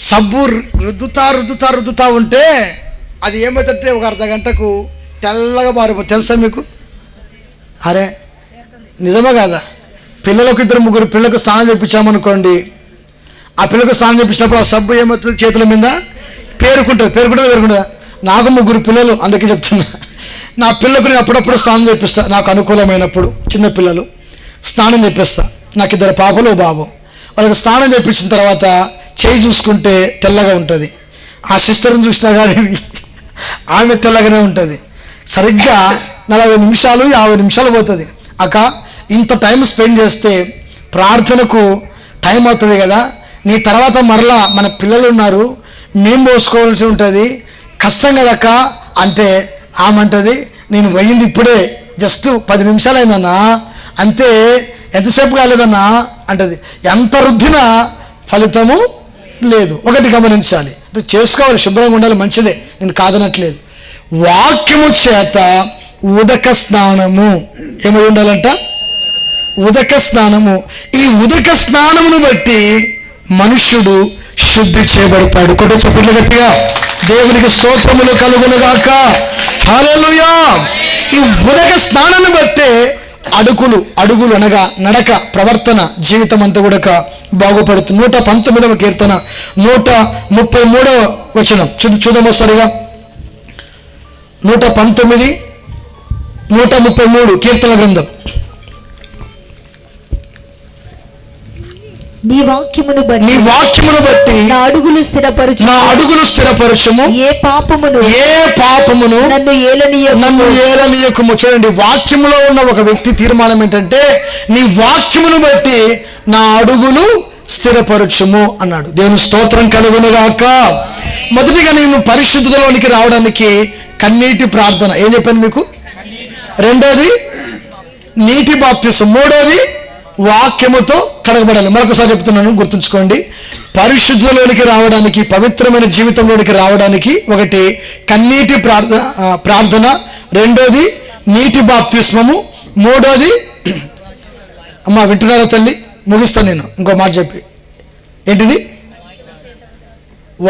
సబ్బు రుద్దుతా ఉంటే అది ఏమవుతుంటే ఒక అర్ధ గంటకు తెల్లగా మారిపోతుంది. తెలుసా మీకు? అరే నిజమే కదా. పిల్లలకు 2-3 పిల్లలకు స్నానం చేయించామనుకోండి, ఆ పిల్లలకు స్నానం చేయించినప్పుడు ఆ సబ్బు ఏమవుతుంది, చేతుల మీద పేరుకుంటుందా. నాకు 3 పిల్లలు, అందుకే చెప్తున్నా. నా పిల్లకు నేను అప్పుడప్పుడు స్నానం చేపిస్తా, నాకు అనుకూలమైనప్పుడు. చిన్న పిల్లలు స్నానం చేపిస్తా. నాకు 2 పాపలు బాబు. వాళ్ళకి స్నానం చేయించిన తర్వాత చేయి చూసుకుంటే తెల్లగా ఉంటుంది. ఆ సిస్టర్ని చూసినా కానీ ఆమె తెల్లగానే ఉంటుంది. సరిగ్గా 40 నిమిషాలు 50 నిమిషాలు పోతుంది. అక్క ఇంత టైం స్పెండ్ చేస్తే ప్రార్థనకు టైం అవుతుంది కదా, నీ తర్వాత మరలా మన పిల్లలు ఉన్నారు, మేము పోసుకోవాల్సి ఉంటుంది, కష్టం కదక్క అంటే ఆమె అంటుంది, నేను పోయింది ఇప్పుడే జస్ట్ 10 నిమిషాలు అయిందన్నా, అంతే, ఎంతసేపు కాలేదన్నా అంటది. ఎంత రుద్దినా ఫలితము లేదు. ఒకటి గమనించాలి, అంటే చేసుకోవాలి, శుభ్రంగా ఉండాలి, మంచిదే, నేను కాదనట్లేదు. వాక్యము చేత ఉదక స్నానము ఏమై ఉండాలంట? ఉదక స్నానము. ఈ ఉదక స్నానమును బట్టి మనుష్యుడు శుద్ధి చేయబడతాడు. కొట్టు చప్పట్లు గట్టిగా దేవునికి స్తోత్రములు కలుగునుగాక. హల్లెలూయా. ఈ ఉదక స్నానాన్ని బట్టే అడుగులు అనగా నడక, ప్రవర్తన, జీవితం అంతా కూడా బాగుపడుతుంది. 119వ కీర్తన 133వ వచనం చూద్దాము సరిగా. 119, 133 కీర్తన గ్రంథం. నీ వాక్యమును బట్టి నా అడుగులు స్థిరపరచుము. ఏ పాపమును నన్ను ఏలనీయకుము. చూడండి, వాక్యములో ఉన్న ఒక వ్యక్తి తీర్మానం ఏంటంటే, నీ వాక్యమును బట్టి నా అడుగులు స్థిరపరచుము అన్నాడు. దేవుని స్తోత్రం కలుగునుగాక. మొదటిగా నేను పరిశుద్ధతలోనికి రావడానికి కన్నీటి ప్రార్థన ఏం చెప్పాను మీకు. రెండోది నీటి బాప్తిసం. మూడోది వాక్యముతో కడగబడాలి. మరొకసారి చెప్తున్నాను, గుర్తుంచుకోండి. పరిశుద్ధలోనికి రావడానికి, పవిత్రమైన జీవితంలోనికి రావడానికి ఒకటి కన్నీటి ప్రార్థన, రెండోది నీటి బాప్తిస్మము, మూడోది అమ్మ వింటున్నారా తల్లి, ముగిస్తాను నేను ఇంకో మాట చెప్పి. ఏంటిది?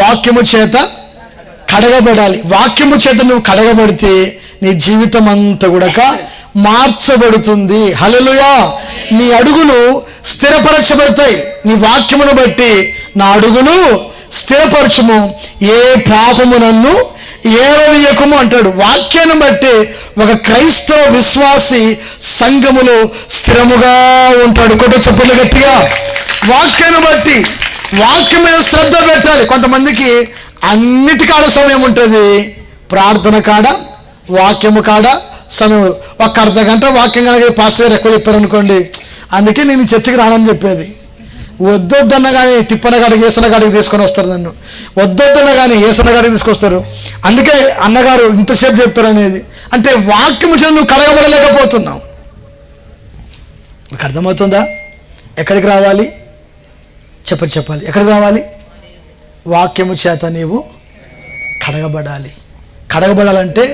వాక్యము చేత కడగబడాలి. వాక్యము చేత నువ్వు కడగబడితే నీ జీవితం అంతా కూడా మార్చబడుతుంది. హల్లెలూయా. నీ అడుగులు స్థిరపరచబడతాయి. నీ వాక్యమును బట్టి నా అడుగులు స్థిరపరచుము. ఏ పాపము నన్ను ఏలనీయకుము అంటాడు. వాక్యాన్ని బట్టి ఒక క్రైస్తవ విశ్వాసి సంఘములో స్థిరముగా ఉంటాడు. కొట్ట చప్పట్లు గట్టిగా. వాక్యాన్ని బట్టి, వాక్యం మీద శ్రద్ధ పెట్టాలి. కొంతమందికి అన్నిటికాడ సమయం ఉంటుంది, ప్రార్థన కాడ, వాక్యము కాడ సమయం. ఒక అర్ధ గంట వాక్యం కనుక పాస్టర్ గారు ఎక్కువ చెప్పారనుకోండి, అందుకే నేను చర్చికి రానని చెప్పేది. వద్దొద్దన్న కానీ తిప్పన కాడికి, ఏసన కాడికి తీసుకొని వస్తారు నన్ను. వద్దొద్దన్న కానీ ఏసన కాడికి తీసుకొస్తారు. అందుకే అన్నగారు ఇంతసేపు చెప్తారు అనేది. అంటే వాక్యము చేత నువ్వు కడగబడలేకపోతున్నావు. మీకు అర్థమవుతుందా? ఎక్కడికి రావాలి? చెప్పాలి. ఎక్కడికి రావాలి? వాక్యము చేత నీవు కడగబడాలి. కడగబడాలంటే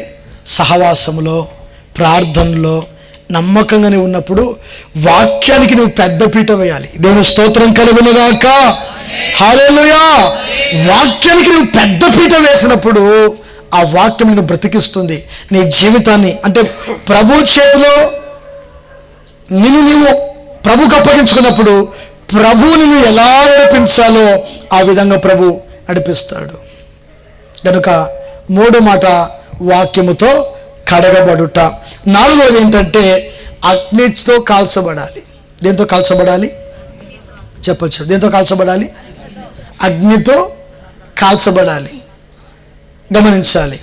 సహవాసములో, ప్రార్థనలో నమ్మకంగా నీవు ఉన్నప్పుడు వాక్యానికి నువ్వు పెద్ద పీట వేయాలి. దేవుని స్తోత్రం కలుగునుగాక. హల్లెలూయా. వాక్యానికి నువ్వు పెద్ద పీట వేసినప్పుడు ఆ వాక్యం నిన్ను బ్రతికిస్తుంది. నీ జీవితాన్ని అంటే ప్రభు చేతిలో నీవు ప్రభుకు అప్పగించుకున్నప్పుడు ప్రభువు నిన్ను ఎలా నడిపించాలో ఆ విధంగా ప్రభు నడిపిస్తాడు. కనుక 3 మాట వాక్యముతో కడగబడుట. 4వది ఏంటంటే అగ్నితో కాల్చబడాలి. దేంతో కాల్చబడాలి చెప్పచ్చు? దేంతో కాల్చబడాలి? అగ్నితో కాల్చబడాలి. గమనించాలి.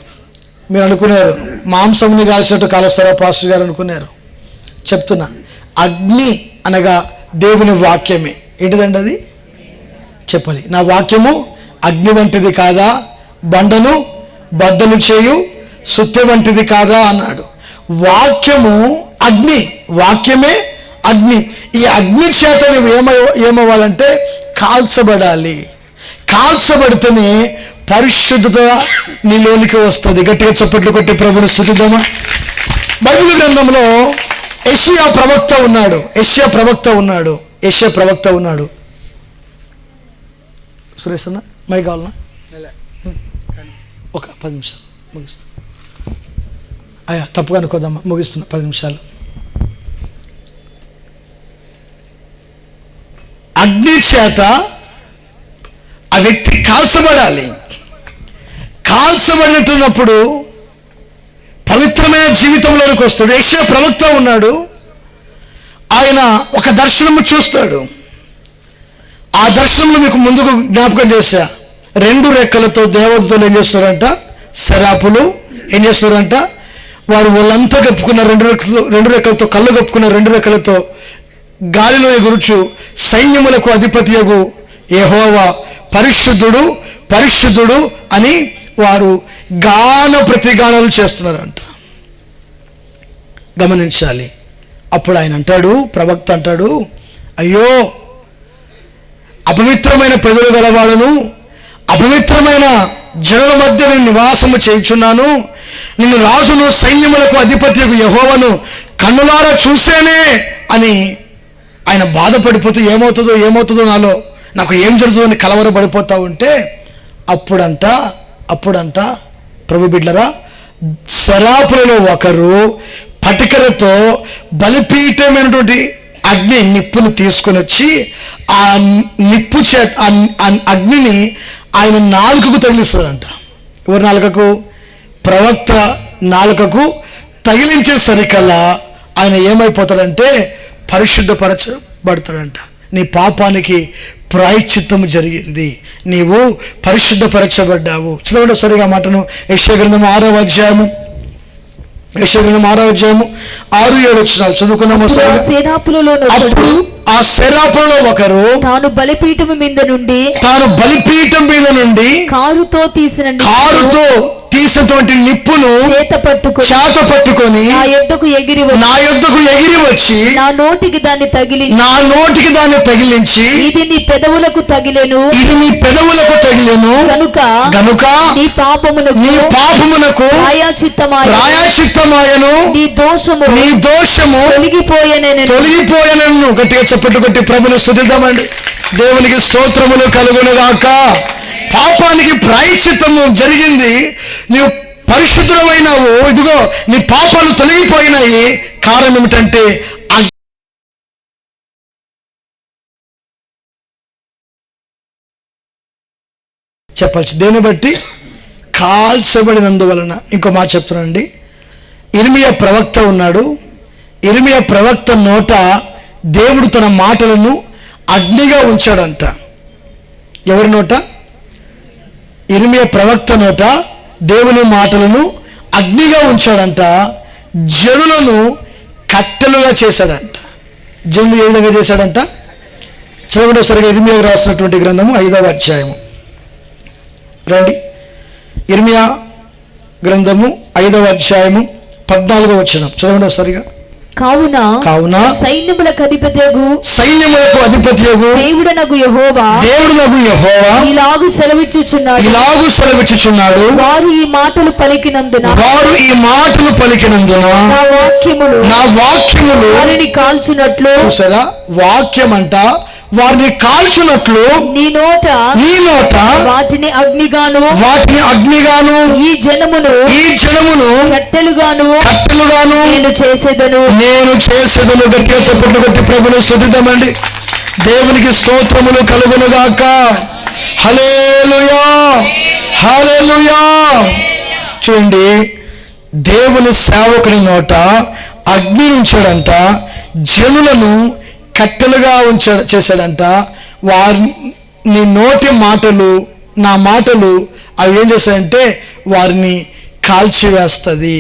మీరు అనుకున్నారు మాంసంని కాల్చినట్టు కాలుస్తారా పాస్టర్ గారు అనుకున్నారు. చెప్తున్నా, అగ్ని అనగా దేవుని వాక్యమే. ఏంటిదండి అది? చెప్పాలి. నా వాక్యము అగ్ని వంటిది కాదా, బండను బద్దలు చేయు సుత్తె వంటిది కాదా అన్నాడు. వాక్యము అగ్ని, వాక్యమే అగ్ని. ఈ అగ్ని చేత నువ్వు ఏమవ్వాలంటే కాల్చబడాలి. కాల్చబడితేనే పరిశుద్ధత నీలోనికి వస్తుంది. గట్టిగా చప్పట్లు కొట్టి ప్రభుని స్తుతిద్దామా. బైబిల్ గ్రంథంలో యెషయా ప్రవక్త ఉన్నాడు. సురేష్ అన్న మై కావాలన్నా? ఒక 10 నిమిషాలు ముగిస్తున్నా. తప్పుగా అనుకోదమ్మా, ముగిస్తున్నా 10 నిమిషాలు. అగ్ని చేత ఆ వ్యక్తి కాల్చబడాలి. కాల్చబడినట్టున్నప్పుడు పవిత్రమైన జీవితంలోనికి వస్తాడు. యెషయా ప్రవక్త ఉన్నాడు. ఆయన ఒక దర్శనము చూస్తాడు. ఆ దర్శనంలో మీకు ముందుకు జ్ఞాపకం చేశా. 2 రెక్కలతో దేవతలు ఏం చేస్తారంట? శరాపులు ఏం చేస్తారంట? వారు వాళ్ళంతా కప్పుకున్న 2 రెక్కలతో కళ్ళు కప్పుకున్న 2 రెక్కలతో గాలిలో ఎగురుచు సైన్యములకు అధిపతియగు యెహోవా పరిశుద్ధుడు పరిశుద్ధుడు అని వారు గాన ప్రతిగానాలు చేస్తున్నారంట. గమనించాలి. అప్పుడు ఆయన అంటాడు, ప్రవక్త అంటాడు, అయ్యో అపవిత్రమైన ప్రజలు గలవాడను, అపవిత్రమైన జనుల మధ్య నేను నివాసము చేయుచున్నాను. నిన్ను రాజును సైన్యములకు అధిపతియగు యెహోవాను కన్నులారా చూసేనే అని ఆయన బాధపడిపోతూ ఏమవుతుందో నాలో, నాకు ఏం జరుగుతుందో అని కలవరపడిపోతూ ఉంటే అప్పుడంట ప్రభు బిడ్డలారా, శరాపులలో ఒకరు పటికరతో బలిపీఠమైనటువంటి అగ్ని నిప్పును తీసుకొని వచ్చి ఆ నిప్పు అగ్నిని ఆయన నాలుకకు తగిలిస్తాడంట. ఎవరి నాలుకకు? ప్రవక్త నాలుకకు తగిలించేసరికల్లా ఆయన ఏమైపోతాడంటే పరిశుద్ధపరచబడతాడంట. నీ పాపానికి ప్రాయశ్చిత్తము జరిగింది, నీవు పరిశుద్ధపరచబడ్డావు. చదవండి సరిగా మాటను. యెషయా గ్రంథం 6వ అధ్యాయము 6-7 వచనాలు చదువుకుందాము. అప్పుడు ఆ శరాపులలో ఒకరు తాను బలిపీఠం మీద నుండి కారుతో తీసినటువంటి నిప్పును చేత పట్టుకొని నా యొద్దకు ఎగిరి వచ్చి నా నోటికి దాన్ని తగిలించి ఇది నీ పెదవులకు తగిలెను గనుక నీ పాపమునకు ప్రాయశ్చిత్తమాయను నీ దోషము తొలగిపోయెను. గట్టిగా చప్పట్లు కొట్టి ప్రభుని స్తుతిద్దామండి. దేవునికి స్తోత్రములు కలుగునుగాక. పాపానికి ప్రాయశ్చిత్తము జరిగింది. నీవు పరిశుద్ధమైనావు. ఇదిగో నీ పాపాలు తొలగిపోయినాయి. కారణం ఏమిటంటే చెప్పాల్సి దేన్ని బట్టి కాల్చబడినందువలన. ఇంకో మాట చెప్తున్నానండి. ఇర్మియా ప్రవక్త ఉన్నాడు. ఇర్మియా ప్రవక్త నోట దేవుడు తన మాటలను అగ్నిగా ఉంచాడంట. ఎవరి నోట? ఇర్మియా ప్రవక్త నోట దేవుని మాటలను అగ్నిగా ఉంచాడంట. జనులను కట్టెలుగా చేశాడంట. జనులు ఏ విధంగా చేశాడంట? చదవండి సరిగా. ఇర్మియా రాసినటువంటి గ్రంథము 5వ అధ్యాయము రండి. ఇర్మియా గ్రంథము 5వ అధ్యాయము 14వ వచనం చదవండి సరిగా. కావున సైన్యములకు అధిపతియగు దేవుడనగు యెహోవా ఇలాగు సెలవిచ్చుచున్నాడు. వారు ఈ మాటలు పలికినందున నా వాక్యములు వారిని కాల్చునట్లు. చూసారా? వాక్యం అంట వారిని కాల్చునట్లు నీ నోట వాటిని అగ్నిగాను ఈ జనమును కట్టెలుగాను నేను చేసేదను. గట్టిగా చప్పట్లు కొట్టి ప్రభువును స్తుతిద్దామండి. దేవునికి స్తోత్రములు కలుగునుగాక. హల్లెలూయా, హల్లెలూయా. చూడండి, దేవుని సేవకుని నోట అగ్ని ఉంచాడంట, జనులను కట్టెలుగా చేశాడంట. వారిని నోటి మాటలు, నా మాటలు అవి ఏం చేస్తాయంటే వారిని కాల్చివేస్తుంది.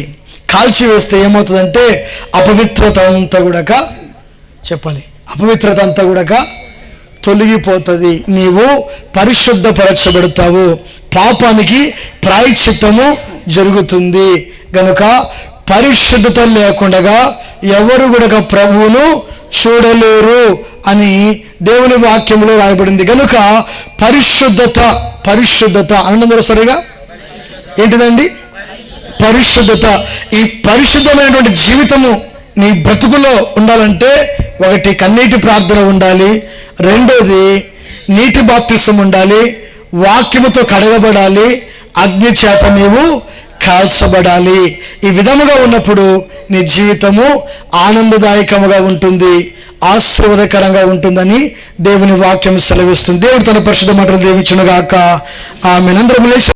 కాల్చివేస్తే ఏమవుతుందంటే అపవిత్రత అంతా కూడా చెప్పాలి, అపవిత్రత అంతా కూడా తొలగిపోతుంది. నీవు పరిశుద్ధపరచబడతావు, పాపానికి ప్రాయశ్చిత్తము జరుగుతుంది. గనుక పరిశుద్ధత లేకుండా ఎవరు కూడా ప్రభువును చూడలేరు అని దేవుని వాక్యంలో రాయబడింది. గనుక పరిశుద్ధత అన్నందరూ సరిగా ఏంటిదండి? పరిశుద్ధత. ఈ పరిశుద్ధమైనటువంటి జీవితము నీ బ్రతుకులో ఉండాలంటే ఒకటి కన్నీటి ప్రార్థన ఉండాలి, రెండోది నీటి బాప్తిసం ఉండాలి, వాక్యముతో కడగబడాలి, అగ్ని చేత నీవు కాల్చబడాలి. ఈ విధముగా ఉన్నప్పుడు నీ జీవితము ఆనందదాయకముగా ఉంటుంది, ఆశీర్వాదకరంగా ఉంటుందని దేవుని వాక్యం సెలవిస్తుంది. దేవుడు తన పరిశుద్ధ మాటలు దీవించును గాక. ఆమేన్. అందరం లేచి